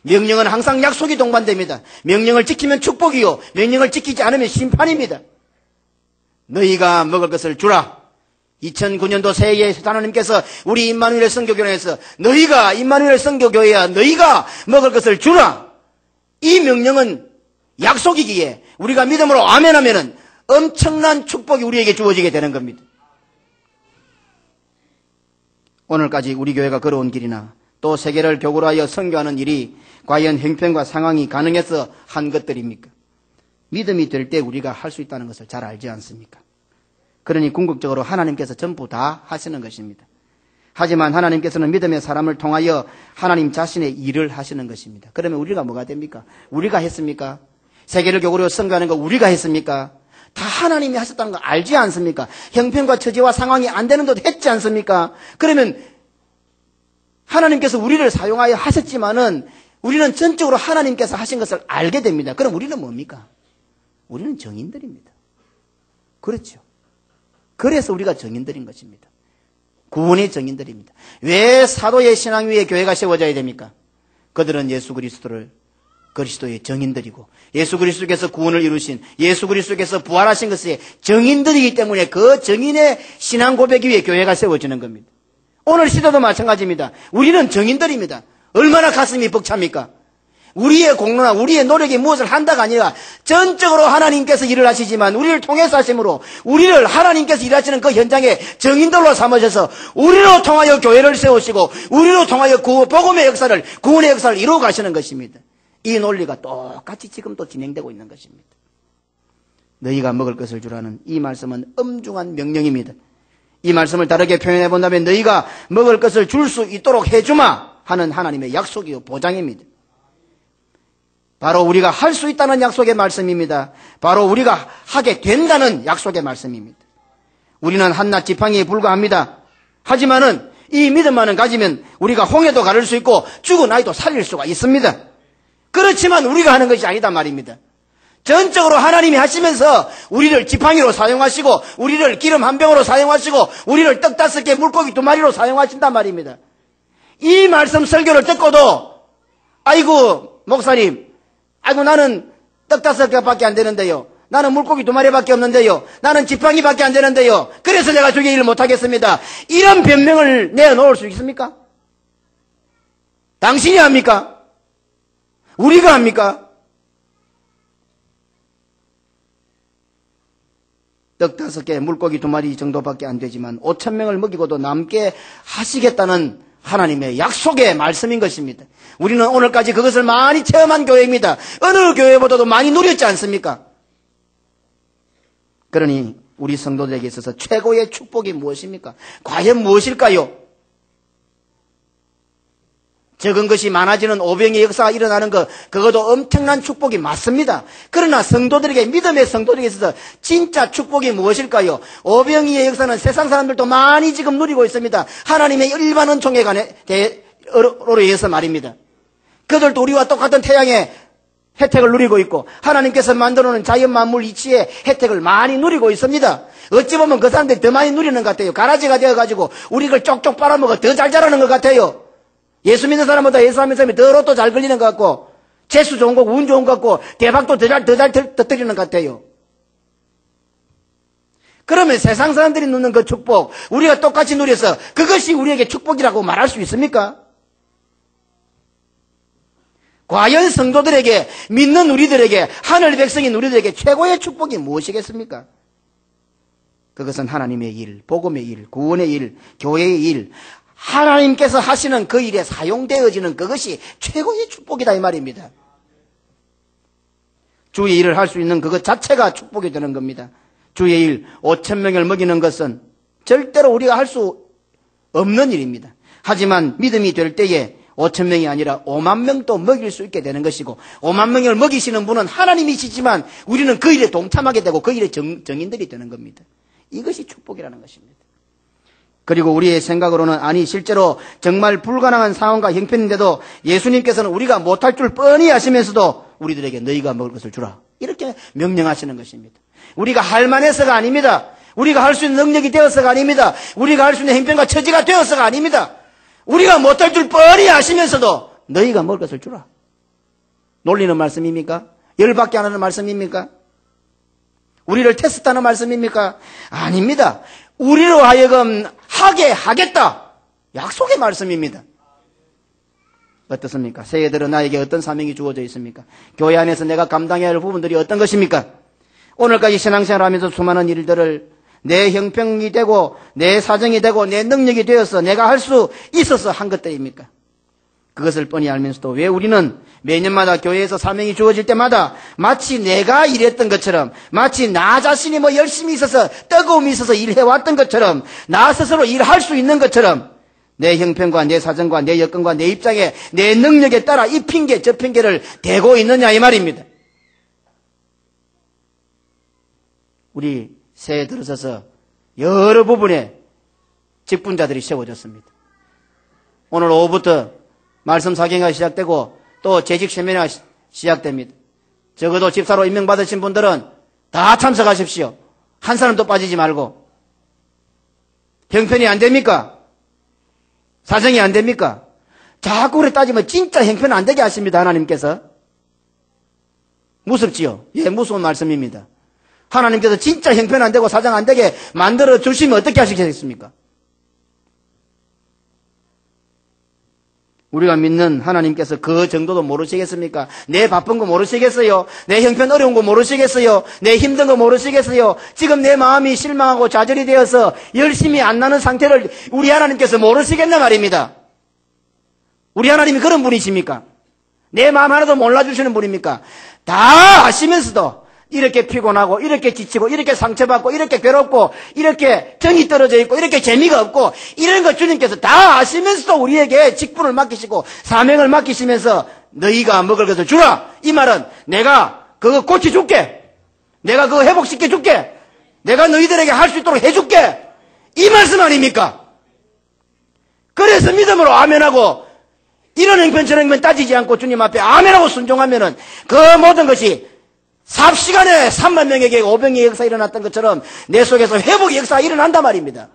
명령은 항상 약속이 동반됩니다. 명령을 지키면 축복이요, 명령을 지키지 않으면 심판입니다. 너희가 먹을 것을 주라. 2009년도 새해에 하나님께서 우리 임마누엘 선교교회에서 너희가, 임마누엘 선교교회야, 너희가 먹을 것을 주라. 이 명령은 약속이기에 우리가 믿음으로 아멘하면은 엄청난 축복이 우리에게 주어지게 되는 겁니다. 오늘까지 우리 교회가 걸어온 길이나 또 세계를 교구로 하여 선교하는 일이 과연 형편과 상황이 가능해서 한 것들입니까? 믿음이 될 때 우리가 할 수 있다는 것을 잘 알지 않습니까? 그러니 궁극적으로 하나님께서 전부 다 하시는 것입니다. 하지만 하나님께서는 믿음의 사람을 통하여 하나님 자신의 일을 하시는 것입니다. 그러면 우리가 뭐가 됩니까? 우리가 했습니까? 세계를 교구로 선교하는 거 우리가 했습니까? 다 하나님이 하셨다는 거 알지 않습니까? 형편과 처지와 상황이 안 되는 것도 했지 않습니까? 그러면 하나님께서 우리를 사용하여 하셨지만은 우리는 전적으로 하나님께서 하신 것을 알게 됩니다. 그럼 우리는 뭡니까? 우리는 정인들입니다. 그렇죠. 그래서 우리가 정인들인 것입니다. 구원의 정인들입니다. 왜 사도의 신앙 위에 교회가 세워져야 됩니까? 그들은 예수 그리스도를 그리스도의 정인들이고 예수 그리스도께서 구원을 이루신, 예수 그리스도께서 부활하신 것의 정인들이기 때문에 그 정인의 신앙 고백 위에 교회가 세워지는 겁니다. 오늘 시대도 마찬가지입니다. 우리는 정인들입니다. 얼마나 가슴이 벅찹니까? 우리의 공로나 우리의 노력이 무엇을 한다가 아니라 전적으로 하나님께서 일을 하시지만 우리를 통해서 하심으로 우리를 하나님께서 일하시는 그 현장에 정인들로 삼으셔서 우리로 통하여 교회를 세우시고 우리로 통하여 복음의 역사를, 구원의 역사를 이루어 가시는 것입니다. 이 논리가 똑같이 지금도 진행되고 있는 것입니다. 너희가 먹을 것을 주라는 이 말씀은 엄중한 명령입니다. 이 말씀을 다르게 표현해 본다면 너희가 먹을 것을 줄 수 있도록 해주마 하는 하나님의 약속이요, 보장입니다. 바로 우리가 할 수 있다는 약속의 말씀입니다. 바로 우리가 하게 된다는 약속의 말씀입니다. 우리는 한낱 지팡이에 불과합니다. 하지만은 이 믿음만은 가지면 우리가 홍해도 가를 수 있고 죽은 아이도 살릴 수가 있습니다. 그렇지만 우리가 하는 것이 아니다 말입니다. 전적으로 하나님이 하시면서 우리를 지팡이로 사용하시고 우리를 기름 한 병으로 사용하시고 우리를 떡 5개 물고기 2마리로 사용하신단 말입니다. 이 말씀 설교를 듣고도 아이고 목사님, 아이고 나는 떡 5개밖에 안 되는데요, 나는 물고기 2마리밖에 없는데요, 나는 지팡이밖에 안 되는데요, 그래서 내가 주의 일을 못하겠습니다, 이런 변명을 내어놓을 수 있습니까? 당신이 합니까? 우리가 합니까? 떡 5개, 물고기 2마리 정도밖에 안 되지만 5,000명을 먹이고도 남게 하시겠다는 하나님의 약속의 말씀인 것입니다. 우리는 오늘까지 그것을 많이 체험한 교회입니다. 어느 교회보다도 많이 누렸지 않습니까? 그러니 우리 성도들에게 있어서 최고의 축복이 무엇입니까? 과연 무엇일까요? 적은 것이 많아지는 오병의 역사가 일어나는 것, 그것도 엄청난 축복이 맞습니다. 그러나 성도들에게, 믿음의 성도들에게 있어서 진짜 축복이 무엇일까요? 오병이의 역사는 세상 사람들도 많이 지금 누리고 있습니다. 하나님의 일반 은총에 관해로 해서 말입니다. 그들도 우리와 똑같은 태양의 혜택을 누리고 있고 하나님께서 만들어놓은 자연 만물 이치의 혜택을 많이 누리고 있습니다. 어찌 보면 그 사람들이 더 많이 누리는 것 같아요. 가라지가 되어가지고 우리를 쪽쪽 빨아먹어 더 잘 자라는 것 같아요. 예수 믿는 사람보다 예수 믿는 사람이 더 로또 잘 걸리는 것 같고 재수 좋은 거고 운 좋은 것 같고 대박도 더 잘 터뜨리는 것 같아요. 그러면 세상 사람들이 누리는 그 축복 우리가 똑같이 누려서 그것이 우리에게 축복이라고 말할 수 있습니까? 과연 성도들에게, 믿는 우리들에게, 하늘 백성인 우리들에게 최고의 축복이 무엇이겠습니까? 그것은 하나님의 일, 복음의 일, 구원의 일, 교회의 일, 하나님께서 하시는 그 일에 사용되어지는 그것이 최고의 축복이다 이 말입니다. 주의 일을 할 수 있는 그것 자체가 축복이 되는 겁니다. 주의 일, 5,000명을 먹이는 것은 절대로 우리가 할 수 없는 일입니다. 하지만 믿음이 될 때에 5,000명이 아니라 5만 명도 먹일 수 있게 되는 것이고 5만 명을 먹이시는 분은 하나님이시지만 우리는 그 일에 동참하게 되고 그 일의 정인들이 되는 겁니다. 이것이 축복이라는 것입니다. 그리고 우리의 생각으로는 아니 실제로 정말 불가능한 상황과 형편인데도 예수님께서는 우리가 못할 줄 뻔히 아시면서도 우리들에게 너희가 먹을 것을 주라 이렇게 명령하시는 것입니다. 우리가 할 만해서가 아닙니다. 우리가 할 수 있는 능력이 되어서가 아닙니다. 우리가 할 수 있는 형편과 처지가 되어서가 아닙니다. 우리가 못할 줄 뻔히 아시면서도 너희가 먹을 것을 주라. 놀리는 말씀입니까? 열받게 하는 말씀입니까? 우리를 테스트하는 말씀입니까? 아닙니다. 우리로 하여금 하게 하겠다. 약속의 말씀입니다. 어떻습니까? 새해들은 나에게 어떤 사명이 주어져 있습니까? 교회 안에서 내가 감당해야 할 부분들이 어떤 것입니까? 오늘까지 신앙생활하면서 수많은 일들을 내 형편이 되고 내 사정이 되고 내 능력이 되어서 내가 할 수 있어서 한 것들입니까? 그것을 뻔히 알면서도 왜 우리는 매년마다 교회에서 사명이 주어질 때마다 마치 내가 일했던 것처럼 마치 나 자신이 뭐 열심히 있어서 뜨거움이 있어서 일해왔던 것처럼 나 스스로 일할 수 있는 것처럼 내 형편과 내 사정과 내 여건과 내 입장에 내 능력에 따라 이 핑계 저 핑계를 대고 있느냐 이 말입니다. 우리 새해 들어서서 여러 부분에 직분자들이 세워졌습니다. 오늘 오후부터 말씀 사경회가 시작되고 또 재직 세미나가 시작됩니다. 적어도 집사로 임명받으신 분들은 다 참석하십시오. 한 사람도 빠지지 말고. 형편이 안 됩니까? 사정이 안 됩니까? 자꾸 그래 따지면 진짜 형편 안 되게 하십니다. 하나님께서. 무섭지요? 예, 무서운 말씀입니다. 하나님께서 진짜 형편 안 되고 사정 안 되게 만들어 주시면 어떻게 하시겠습니까? 우리가 믿는 하나님께서 그 정도도 모르시겠습니까? 내 바쁜 거 모르시겠어요? 내 형편 어려운 거 모르시겠어요? 내 힘든 거 모르시겠어요? 지금 내 마음이 실망하고 좌절이 되어서 열심히 안 나는 상태를 우리 하나님께서 모르시겠나 말입니다. 우리 하나님이 그런 분이십니까? 내 마음 하나도 몰라주시는 분입니까? 다 아시면서도 이렇게 피곤하고 이렇게 지치고 이렇게 상처받고 이렇게 괴롭고 이렇게 정이 떨어져 있고 이렇게 재미가 없고 이런 거 주님께서 다 아시면서도 우리에게 직분을 맡기시고 사명을 맡기시면서 너희가 먹을 것을 주라. 이 말은 내가 그거 고쳐줄게. 내가 그거 회복시켜줄게. 내가 너희들에게 할 수 있도록 해줄게. 이 말씀 아닙니까? 그래서 믿음으로 아멘하고 이런 형편 저런 형편 따지지 않고 주님 앞에 아멘하고 순종하면은 그 모든 것이 삽시간에 3만 명에게 500명의 역사 일어났던 것처럼 내 속에서 회복의 역사가 일어난단 말입니다.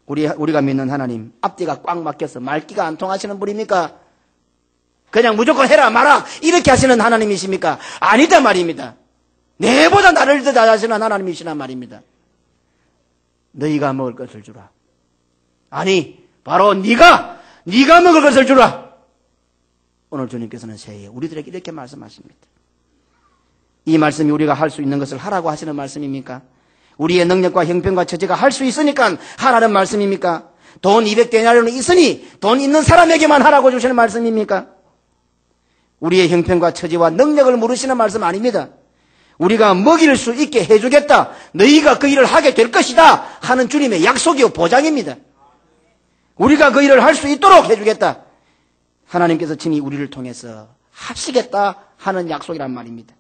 우리가 믿는 하나님 앞뒤가 꽉 막혀서 말귀가 안 통하시는 분입니까? 그냥 무조건 해라 마라 이렇게 하시는 하나님이십니까? 아니다 말입니다. 내보다 나를 더 잘하시는 하나님이시란 말입니다. 너희가 먹을 것을 주라. 아니 바로 네가 먹을 것을 주라. 오늘 주님께서는 새해에 우리들에게 이렇게 말씀하십니다. 이 말씀이 우리가 할 수 있는 것을 하라고 하시는 말씀입니까? 우리의 능력과 형편과 처지가 할 수 있으니까 하라는 말씀입니까? 돈 200데나리온이 있으니 돈 있는 사람에게만 하라고 주시는 말씀입니까? 우리의 형편과 처지와 능력을 물으시는 말씀 아닙니다. 우리가 먹일 수 있게 해주겠다. 너희가 그 일을 하게 될 것이다 하는 주님의 약속이요 보장입니다. 우리가 그 일을 할 수 있도록 해주겠다. 하나님께서 친히 우리를 통해서 하시겠다 하는 약속이란 말입니다.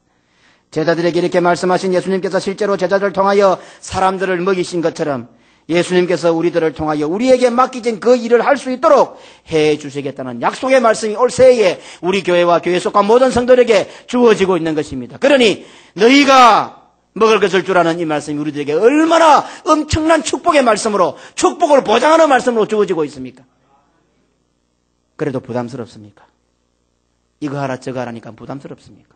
제자들에게 이렇게 말씀하신 예수님께서 실제로 제자들을 통하여 사람들을 먹이신 것처럼 예수님께서 우리들을 통하여 우리에게 맡기진 그 일을 할 수 있도록 해 주시겠다는 약속의 말씀이 올 새해에 우리 교회와 교회 속한 모든 성도들에게 주어지고 있는 것입니다. 그러니 너희가 먹을 것을 주라는 이 말씀이 우리들에게 얼마나 엄청난 축복의 말씀으로 축복을 보장하는 말씀으로 주어지고 있습니까? 그래도 부담스럽습니까? 이거 하라 저거 하라니까 부담스럽습니까?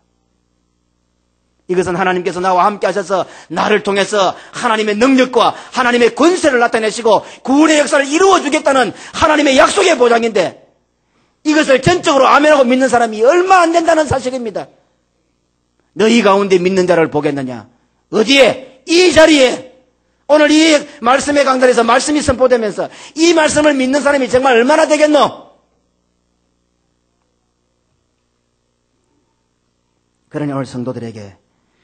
이것은 하나님께서 나와 함께 하셔서 나를 통해서 하나님의 능력과 하나님의 권세를 나타내시고 구원의 역사를 이루어주겠다는 하나님의 약속의 보장인데 이것을 전적으로 아멘하고 믿는 사람이 얼마 안 된다는 사실입니다. 너희 가운데 믿는 자를 보겠느냐? 어디에? 이 자리에. 오늘 이 말씀의 강단에서 말씀이 선포되면서 이 말씀을 믿는 사람이 정말 얼마나 되겠노? 그러니 오늘 성도들에게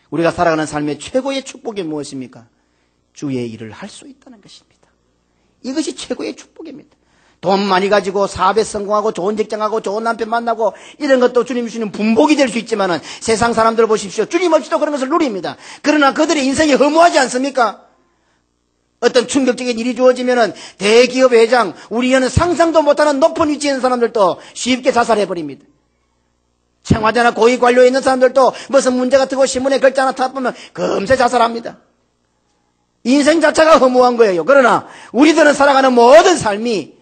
우리가 살아가는 삶의 최고의 축복이 무엇입니까? 주의 일을 할 수 있다는 것입니다. 이것이 최고의 축복입니다. 돈 많이 가지고 사업에 성공하고 좋은 직장하고 좋은 남편 만나고 이런 것도 주님 주시는 분복이 될 수 있지만은 세상 사람들 보십시오. 주님 없이도 그런 것을 누립니다. 그러나 그들의 인생이 허무하지 않습니까? 어떤 충격적인 일이 주어지면은 대기업 회장, 우리는 상상도 못하는 높은 위치에 있는 사람들도 쉽게 자살해버립니다. 청와대나 고위 관료에 있는 사람들도 무슨 문제가 뜨고 신문에 글자 하나 타보면 금세 자살합니다. 인생 자체가 허무한 거예요. 그러나 우리들은 살아가는 모든 삶이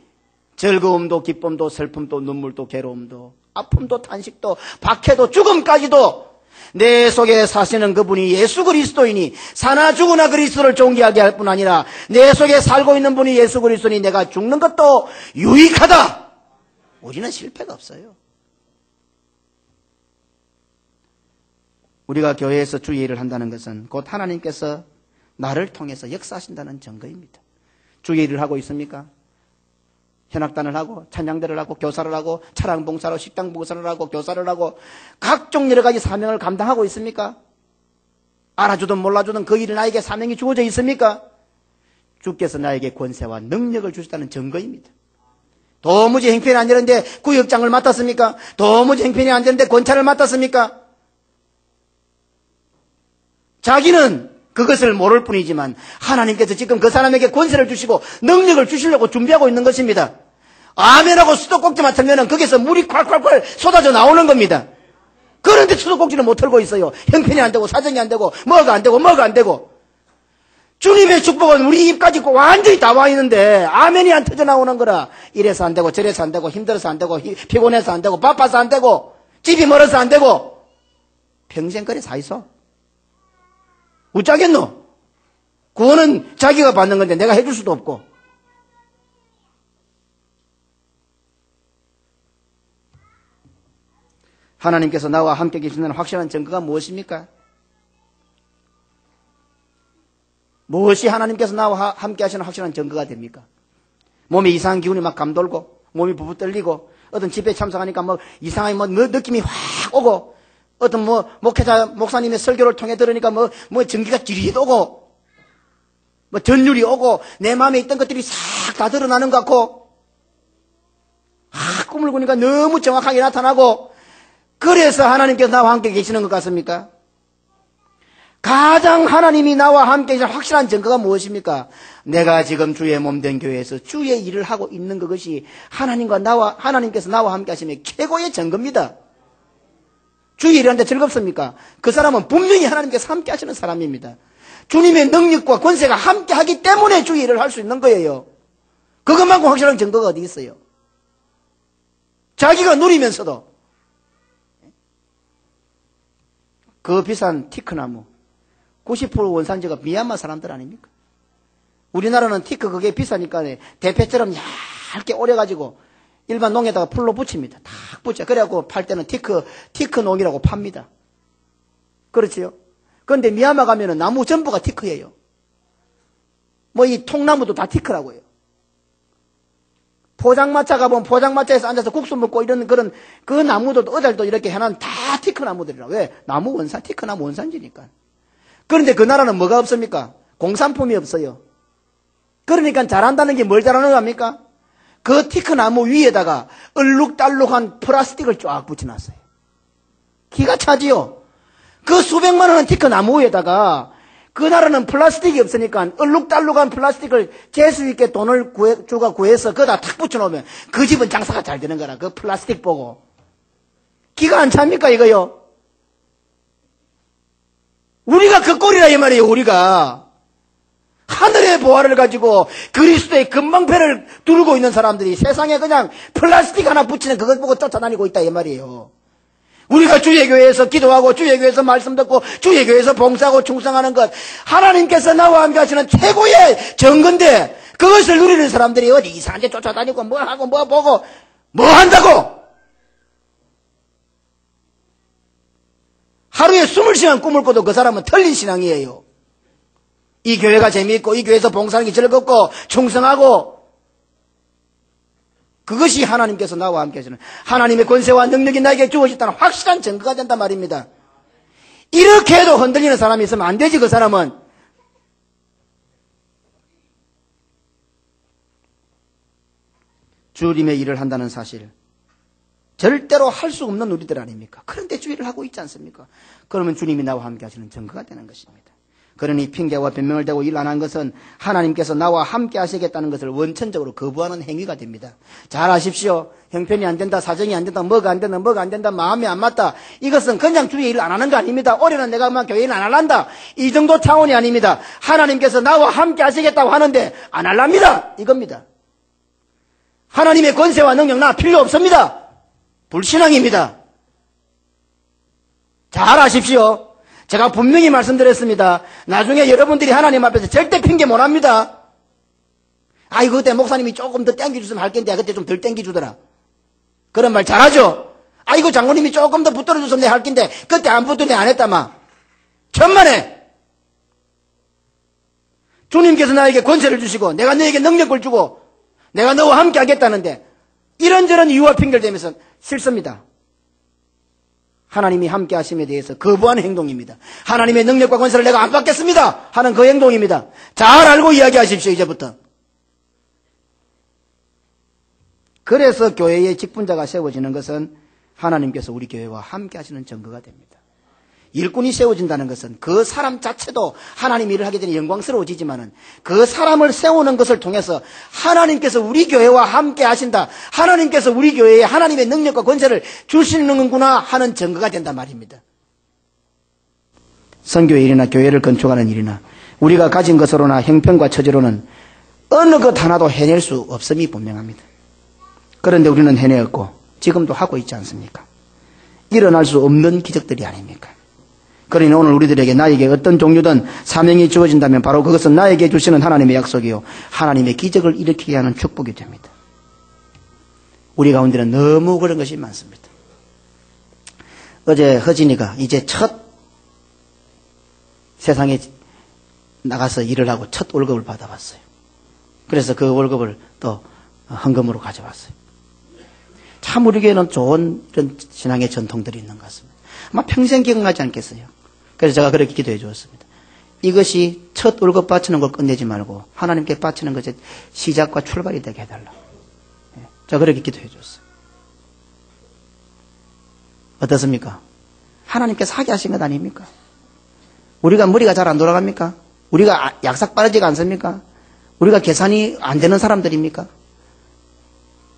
즐거움도 기쁨도 슬픔도 눈물도 괴로움도 아픔도 탄식도 박해도 죽음까지도 내 속에 사시는 그분이 예수 그리스도이니 사나 죽으나 그리스도를 존귀하게 할 뿐 아니라 내 속에 살고 있는 분이 예수 그리스도니 내가 죽는 것도 유익하다. 우리는 실패가 없어요. 우리가 교회에서 주의 일을 한다는 것은 곧 하나님께서 나를 통해서 역사하신다는 증거입니다. 주의 일을 하고 있습니까? 현악단을 하고 찬양대를 하고 교사를 하고 차량봉사로 식당봉사를 하고 교사를 하고 각종 여러 가지 사명을 감당하고 있습니까? 알아주든 몰라주든 그 일이 나에게 사명이 주어져 있습니까? 주께서 나에게 권세와 능력을 주셨다는 증거입니다. 도무지 형편이 안 되는데 구역장을 맡았습니까? 도무지 형편이 안 되는데 권차를 맡았습니까? 자기는 그것을 모를 뿐이지만 하나님께서 지금 그 사람에게 권세를 주시고 능력을 주시려고 준비하고 있는 것입니다. 아멘하고 수도꼭지만 틀면은 거기서 물이 콸콸콸 쏟아져 나오는 겁니다. 그런데 수도꼭지를 못 틀고 있어요. 형편이 안 되고 사정이 안 되고 뭐가 안 되고 뭐가 안 되고. 주님의 축복은 우리 입까지 완전히 다 와 있는데 아멘이 안 터져 나오는 거라. 이래서 안 되고 저래서 안 되고 힘들어서 안 되고 피곤해서 안 되고 바빠서 안 되고 집이 멀어서 안 되고 평생 그래 사 있어. 어쩌겠노? 구원은 자기가 받는 건데 내가 해줄 수도 없고. 하나님께서 나와 함께 계신다는 확실한 증거가 무엇입니까? 무엇이 하나님께서 나와 함께 하시는 확실한 증거가 됩니까? 몸에 이상한 기운이 막 감돌고 몸이 부부 떨리고 어떤 집회에 참석하니까 뭐 이상하게 뭐 느낌이 확 오고 어떤 목회자 목사님의 설교를 통해 들으니까 전기가 지릿 오고 전율이 오고 내 마음에 있던 것들이 싹 다 드러나는 것 같고 꿈을 꾸니까 너무 정확하게 나타나고 그래서 하나님께서 나와 함께 계시는 것 같습니까? 가장 하나님이 나와 함께 계시는 확실한 증거가 무엇입니까? 내가 지금 주의 몸된 교회에서 주의 일을 하고 있는 그것이 하나님께서 나와 함께 하시는 최고의 증거입니다. 주의 일을 하는데 즐겁습니까? 그 사람은 분명히 하나님께서 함께 하시는 사람입니다. 주님의 능력과 권세가 함께 하기 때문에 주의 일을 할 수 있는 거예요. 그것만큼 확실한 증거가 어디 있어요? 자기가 누리면서도 그 비싼 티크나무 90% 원산지가 미얀마 사람들 아닙니까? 우리나라는 티크 그게 비싸니까 대패처럼 얇게 오려가지고 일반 농에다가 풀로 붙입니다. 탁 붙여. 그래갖고 팔 때는 티크 농이라고 팝니다. 그렇지요? 그런데 미얀마 가면은 나무 전부가 티크예요. 이 통나무도 다 티크라고요. 포장마차 가보면 포장마차에서 앉아서 국수 먹고 이런 그 나무도 어달도 이렇게 해놓은 다 티크 나무들이라. 왜? 티크 나무 원산지니까. 그런데 그 나라는 뭐가 없습니까? 공산품이 없어요. 그러니까 잘한다는 게 뭘 잘하는 겁니까? 그 티크 나무 위에다가 얼룩달룩한 플라스틱을 쫙 붙여놨어요. 기가 차지요. 그 수백만 원은 티크 나무 위에다가 그 나라는 플라스틱이 없으니까 얼룩달룩한 플라스틱을 재수 있게 돈을 구해서 그다 탁 붙여놓으면 그 집은 장사가 잘 되는 거라. 그 플라스틱 보고. 기가 안 찹니까 이거요? 우리가 그 꼴이라 이 말이에요. 우리가. 하늘의 보화를 가지고 그리스도의 금방패를 두르고 있는 사람들이 세상에 그냥 플라스틱 하나 붙이는 그것 보고 쫓아다니고 있다 이 말이에요. 우리가 주의 교회에서 기도하고 주의 교회에서 말씀 듣고 주의 교회에서 봉사하고 충성하는 것 하나님께서 나와 함께 하시는 최고의 증거인데 그것을 누리는 사람들이 어디 이상한 데 쫓아다니고 뭐 하고 뭐 보고 뭐 한다고 하루에 20시간 꿈을 꿔도 그 사람은 틀린 신앙이에요. 이 교회가 재미있고 이 교회에서 봉사하는 게 즐겁고 충성하고 그것이 하나님께서 나와 함께 하시는 하나님의 권세와 능력이 나에게 주어졌다는 확실한 증거가 된단 말입니다. 이렇게 해도 흔들리는 사람이 있으면 안 되지. 그 사람은 주님의 일을 한다는 사실 절대로 할 수 없는 우리들 아닙니까? 그런데 주일을 하고 있지 않습니까? 그러면 주님이 나와 함께 하시는 증거가 되는 것입니다. 그러니 핑계와 변명을 대고 일 안 한 것은 하나님께서 나와 함께 하시겠다는 것을 원천적으로 거부하는 행위가 됩니다. 잘 아십시오. 형편이 안 된다, 사정이 안 된다, 뭐가 안 된다, 마음이 안 맞다. 이것은 그냥 주의 일 안 하는 거 아닙니다. 올해는 내가 막 교회 일 안 할란다. 이 정도 차원이 아닙니다. 하나님께서 나와 함께 하시겠다고 하는데 안 할랍니다. 이겁니다. 하나님의 권세와 능력 나 필요 없습니다. 불신앙입니다. 잘 아십시오. 제가 분명히 말씀드렸습니다. 나중에 여러분들이 하나님 앞에서 절대 핑계 못 합니다. 아이고 그때 목사님이 조금 더 땡겨줬으면 할 텐데 그때 좀 덜 땡겨주더라. 그런 말 잘하죠. 아이고 장로님이 조금 더 붙들어줬으면 내가 할 텐데 그때 안 붙들어 안 했다마. 천만에 주님께서 나에게 권세를 주시고 내가 너에게 능력을 주고 내가 너와 함께 하겠다는데 이런저런 이유와 핑계를 대면서 싫습니다. 하나님이 함께 하심에 대해서 거부하는 행동입니다. 하나님의 능력과 권세를 내가 안 받겠습니다 하는 그 행동입니다. 잘 알고 이야기하십시오. 이제부터. 그래서 교회의 직분자가 세워지는 것은 하나님께서 우리 교회와 함께 하시는 증거가 됩니다. 일꾼이 세워진다는 것은 그 사람 자체도 하나님 일을 하게 되니 영광스러워지지만은 그 사람을 세우는 것을 통해서 하나님께서 우리 교회와 함께 하신다. 하나님께서 우리 교회에 하나님의 능력과 권세를 주시는구나 하는 증거가 된단 말입니다. 선교의 일이나 교회를 건축하는 일이나 우리가 가진 것으로나 형편과 처지로는 어느 것 하나도 해낼 수 없음이 분명합니다. 그런데 우리는 해내었고 지금도 하고 있지 않습니까? 일어날 수 없는 기적들이 아닙니까? 그러니 오늘 우리들에게 나에게 어떤 종류든 사명이 주어진다면 바로 그것은 나에게 주시는 하나님의 약속이요 하나님의 기적을 일으키게 하는 축복이 됩니다. 우리 가운데는 너무 그런 것이 많습니다. 어제 허진이가 이제 첫 세상에 나가서 일을 하고 첫 월급을 받아봤어요. 그래서 그 월급을 또 헌금으로 가져왔어요. 참 우리 교회는 좋은 이런 신앙의 전통들이 있는 것 같습니다. 아마 평생 기억나지 않겠어요. 그래서 제가 그렇게 기도해 주었습니다. 이것이 첫 월급 바치는 걸 끝내지 말고 하나님께 바치는 것의 시작과 출발이 되게 해달라. 제가 그렇게 기도해 주었어요. 어떻습니까? 하나님께서 하게 하신 것 아닙니까? 우리가 머리가 잘 안 돌아갑니까? 우리가 약삭 빠르지가 않습니까? 우리가 계산이 안 되는 사람들입니까?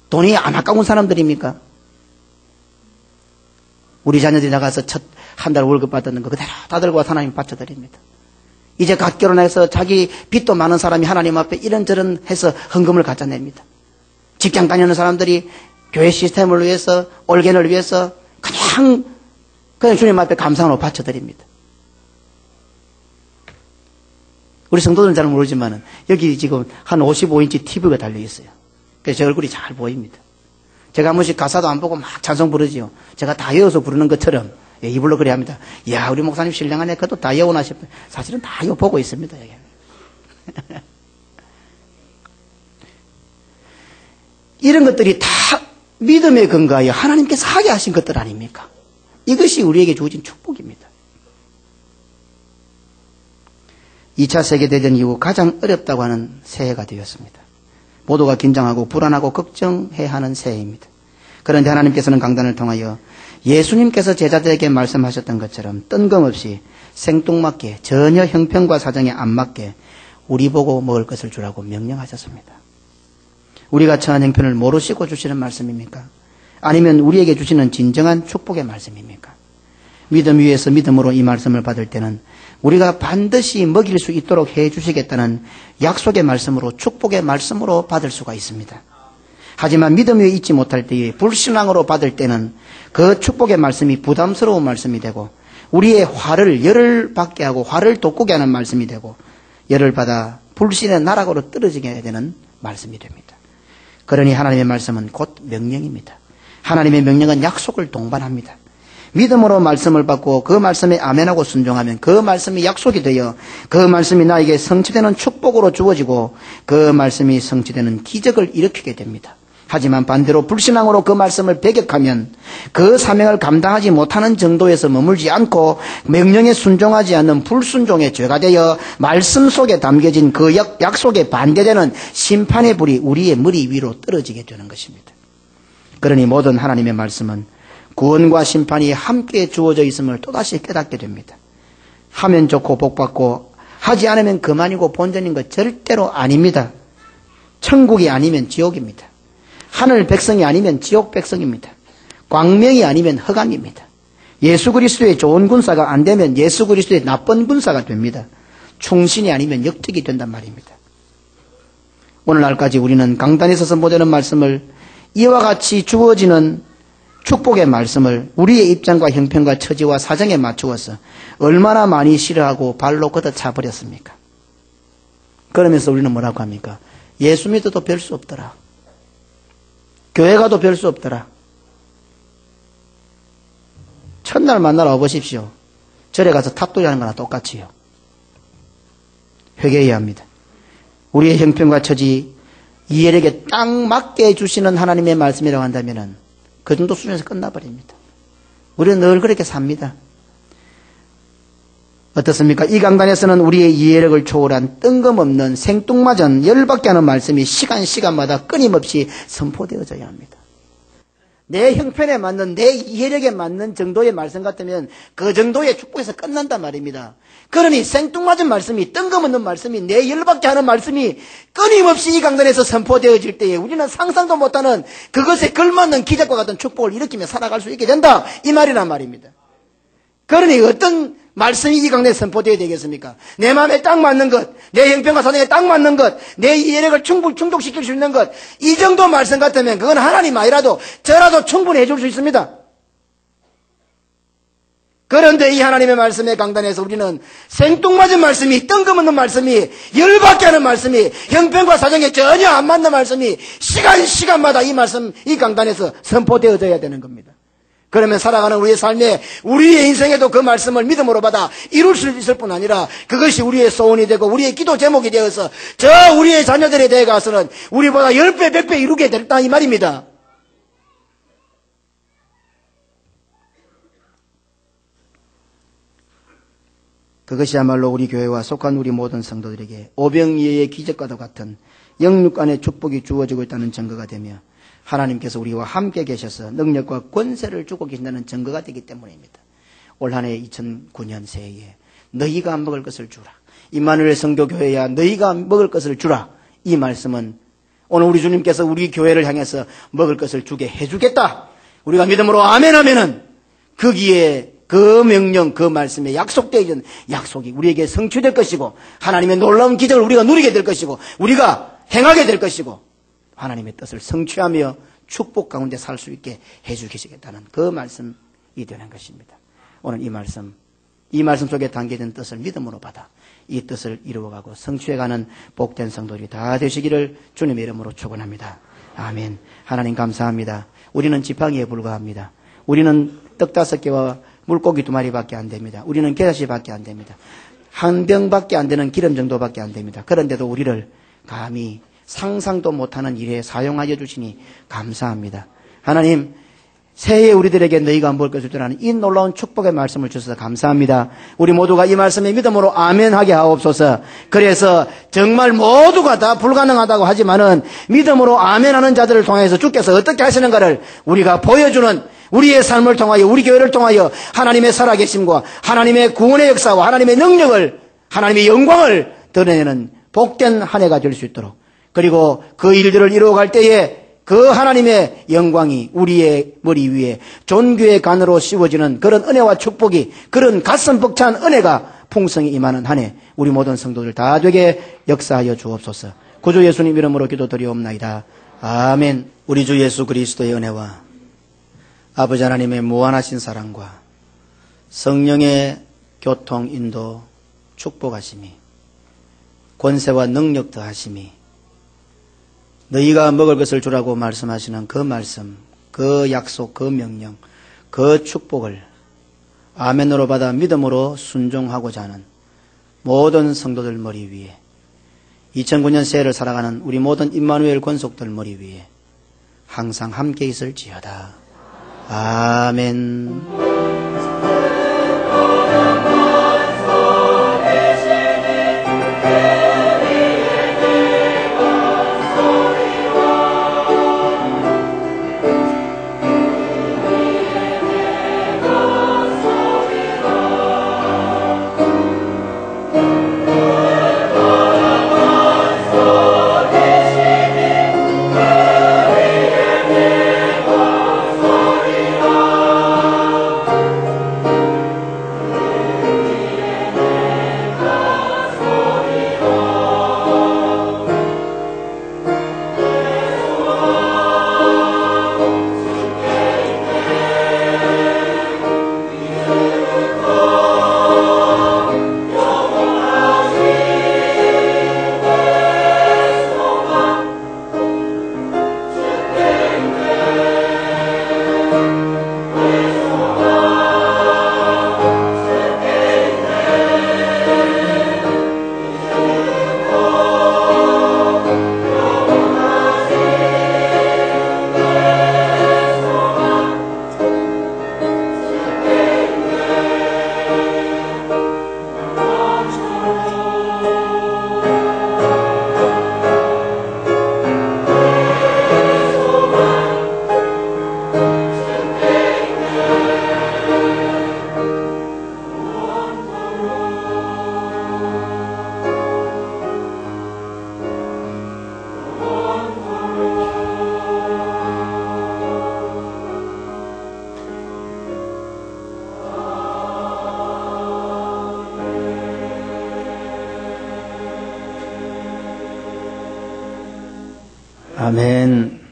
돈이 안 아까운 사람들입니까? 우리 자녀들이 나가서 첫 한 달 월급 받았는 거 그대로 다 들고 와서 하나님 바쳐드립니다. 이제 갓 결혼해서 자기 빚도 많은 사람이 하나님 앞에 이런저런 해서 헌금을 갖다 냅니다. 직장 다니는 사람들이 교회 시스템을 위해서 올겐을 위해서 그냥 주님 앞에 감사함으로 바쳐드립니다. 우리 성도들은 잘 모르지만 여기 지금 한 55인치 TV가 달려있어요. 그래서 제 얼굴이 잘 보입니다. 제가 한 번씩 가사도 안 보고 막 찬송 부르지요. 제가 다 외워서 부르는 것처럼 입으로 그래야 합니다. 이야 우리 목사님 신령하네. 그것도 다 외우나 싶어요. 사실은 다 보고 있습니다. 여기. 이런 것들이 다 믿음에 근거하여 하나님께서 하게 하신 것들 아닙니까? 이것이 우리에게 주어진 축복입니다. 2차 세계대전 이후 가장 어렵다고 하는 새해가 되었습니다. 모두가 긴장하고 불안하고 걱정해하는 새해입니다. 그런데 하나님께서는 강단을 통하여 예수님께서 제자들에게 말씀하셨던 것처럼 뜬금없이 생뚱맞게 전혀 형편과 사정에 안 맞게 우리 보고 먹을 것을 주라고 명령하셨습니다. 우리가 처한 형편을 모르시고 주시는 말씀입니까? 아니면 우리에게 주시는 진정한 축복의 말씀입니까? 믿음 위에서 믿음으로 이 말씀을 받을 때는 우리가 반드시 먹일 수 있도록 해 주시겠다는 약속의 말씀으로 축복의 말씀으로 받을 수가 있습니다. 하지만 믿음 위에 있지 못할 때에 불신앙으로 받을 때는 그 축복의 말씀이 부담스러운 말씀이 되고 우리의 열을 받게 하고 화를 돋구게 하는 말씀이 되고 열을 받아 불신의 나락으로 떨어지게 되는 말씀이 됩니다. 그러니 하나님의 말씀은 곧 명령입니다. 하나님의 명령은 약속을 동반합니다. 믿음으로 말씀을 받고 그 말씀에 아멘하고 순종하면 그 말씀이 약속이 되어 그 말씀이 나에게 성취되는 축복으로 주어지고 그 말씀이 성취되는 기적을 일으키게 됩니다. 하지만 반대로 불신앙으로 그 말씀을 배격하면 그 사명을 감당하지 못하는 정도에서 머물지 않고 명령에 순종하지 않는 불순종의 죄가 되어 말씀 속에 담겨진 그 약속에 반대되는 심판의 불이 우리의 머리 위로 떨어지게 되는 것입니다. 그러니 모든 하나님의 말씀은 구원과 심판이 함께 주어져 있음을 또다시 깨닫게 됩니다. 하면 좋고 복받고 하지 않으면 그만이고 본전인 것 절대로 아닙니다. 천국이 아니면 지옥입니다. 하늘 백성이 아니면 지옥 백성입니다. 광명이 아니면 흑암입니다. 예수 그리스도의 좋은 군사가 안 되면 예수 그리스도의 나쁜 군사가 됩니다. 충신이 아니면 역적이 된단 말입니다. 오늘날까지 우리는 강단에서 선포되는 말씀을 이와 같이 주어지는 축복의 말씀을 우리의 입장과 형편과 처지와 사정에 맞추어서 얼마나 많이 싫어하고 발로 걷어차 버렸습니까? 그러면서 우리는 뭐라고 합니까? 예수 믿어도 별 수 없더라. 교회 가도 별 수 없더라. 첫날 만나러 와보십시오. 절에 가서 탑돌이 하는 거나 똑같이요. 회개해야 합니다. 우리의 형편과 처지, 이해력에 딱 맞게 해주시는 하나님의 말씀이라고 한다면 그 정도 수준에서 끝나버립니다. 우리는 늘 그렇게 삽니다. 어떻습니까? 이 강단에서는 우리의 이해력을 초월한 뜬금없는 생뚱맞은 열받게 하는 말씀이 시간마다 끊임없이 선포되어져야 합니다. 내 형편에 맞는 내 이해력에 맞는 정도의 말씀 같으면 그 정도의 축복에서 끝난단 말입니다. 그러니 생뚱맞은 말씀이 뜬금없는 말씀이 내 열받게 하는 말씀이 끊임없이 이 강단에서 선포되어질 때에 우리는 상상도 못하는 그것에 걸맞는 기적과 같은 축복을 일으키며 살아갈 수 있게 된다. 이 말이란 말입니다. 그러니 어떤 말씀이 이 강단에 선포되어야 되겠습니까? 내 마음에 딱 맞는 것, 내 형편과 사정에 딱 맞는 것, 내 이해력을 충족시킬 수 있는 것, 이 정도 말씀 같으면 그건 하나님 아니라도 저라도 충분히 해줄 수 있습니다. 그런데 이 하나님의 말씀의 강단에서 우리는 생뚱맞은 말씀이, 뜬금없는 말씀이, 열받게 하는 말씀이, 형편과 사정에 전혀 안 맞는 말씀이 시간마다 이 말씀, 이 강단에서 선포되어져야 되는 겁니다. 그러면 살아가는 우리의 삶에, 우리의 인생에도 그 말씀을 믿음으로 받아 이룰 수 있을 뿐 아니라 그것이 우리의 소원이 되고 우리의 기도 제목이 되어서 저 우리의 자녀들에 대해 가서는 우리보다 10배, 100배 이루게 됐다 이 말입니다. 그것이야말로 우리 교회와 속한 우리 모든 성도들에게 오병이어의 기적과도 같은 영육간의 축복이 주어지고 있다는 증거가 되며 하나님께서 우리와 함께 계셔서 능력과 권세를 주고 계신다는 증거가 되기 때문입니다. 올 한 해 2009년 새해에 너희가 먹을 것을 주라. 임마누엘 성교교회야 너희가 먹을 것을 주라. 이 말씀은 오늘 우리 주님께서 우리 교회를 향해서 먹을 것을 주게 해주겠다. 우리가 믿음으로 아멘 하면은 거기에 그 명령, 그 말씀에 약속되어 있는 약속이 우리에게 성취될 것이고 하나님의 놀라운 기적을 우리가 누리게 될 것이고 우리가 행하게 될 것이고 하나님의 뜻을 성취하며 축복 가운데 살 수 있게 해주시겠다는 그 말씀이 되는 것입니다. 오늘 이 말씀 속에 담겨진 뜻을 믿음으로 받아 이 뜻을 이루어가고 성취해가는 복된 성도들이 다 되시기를 주님의 이름으로 축원합니다. 아멘. 하나님 감사합니다. 우리는 지팡이에 불과합니다. 우리는 떡 5개와 물고기 2마리밖에 안 됩니다. 우리는 겨자씨밖에 안 됩니다. 한 병밖에 안 되는 기름 정도밖에 안 됩니다. 그런데도 우리를 감히 상상도 못하는 일에 사용하여 주시니 감사합니다. 하나님, 새해 우리들에게 너희가 먹을 것을 주라는 이 놀라운 축복의 말씀을 주셔서 감사합니다. 우리 모두가 이 말씀에 믿음으로 아멘하게 하옵소서. 그래서 정말 모두가 다 불가능하다고 하지만은 믿음으로 아멘하는 자들을 통해서 주께서 어떻게 하시는가를 우리가 보여주는 우리의 삶을 통하여 우리 교회를 통하여 하나님의 살아계심과 하나님의 구원의 역사와 하나님의 능력을 하나님의 영광을 드러내는 복된 한 해가 될 수 있도록 그리고 그 일들을 이루어갈 때에 그 하나님의 영광이 우리의 머리 위에 존귀의 간으로 씌워지는 그런 은혜와 축복이 그런 가슴 벅찬 은혜가 풍성히 임하는 한 해 우리 모든 성도들 다 되게 역사하여 주옵소서. 구주 예수님 이름으로 기도드리옵나이다. 아멘. 우리 주 예수 그리스도의 은혜와 아버지 하나님의 무한하신 사랑과 성령의 교통, 인도, 축복하심이 권세와 능력 더하심이 너희가 먹을 것을 주라고 말씀하시는 그 말씀, 그 약속, 그 명령, 그 축복을 아멘으로 받아 믿음으로 순종하고자 하는 모든 성도들 머리 위에 2009년 새해를 살아가는 우리 모든 임마누엘 권속들 머리 위에 항상 함께 있을지어다. 아멘. 아멘.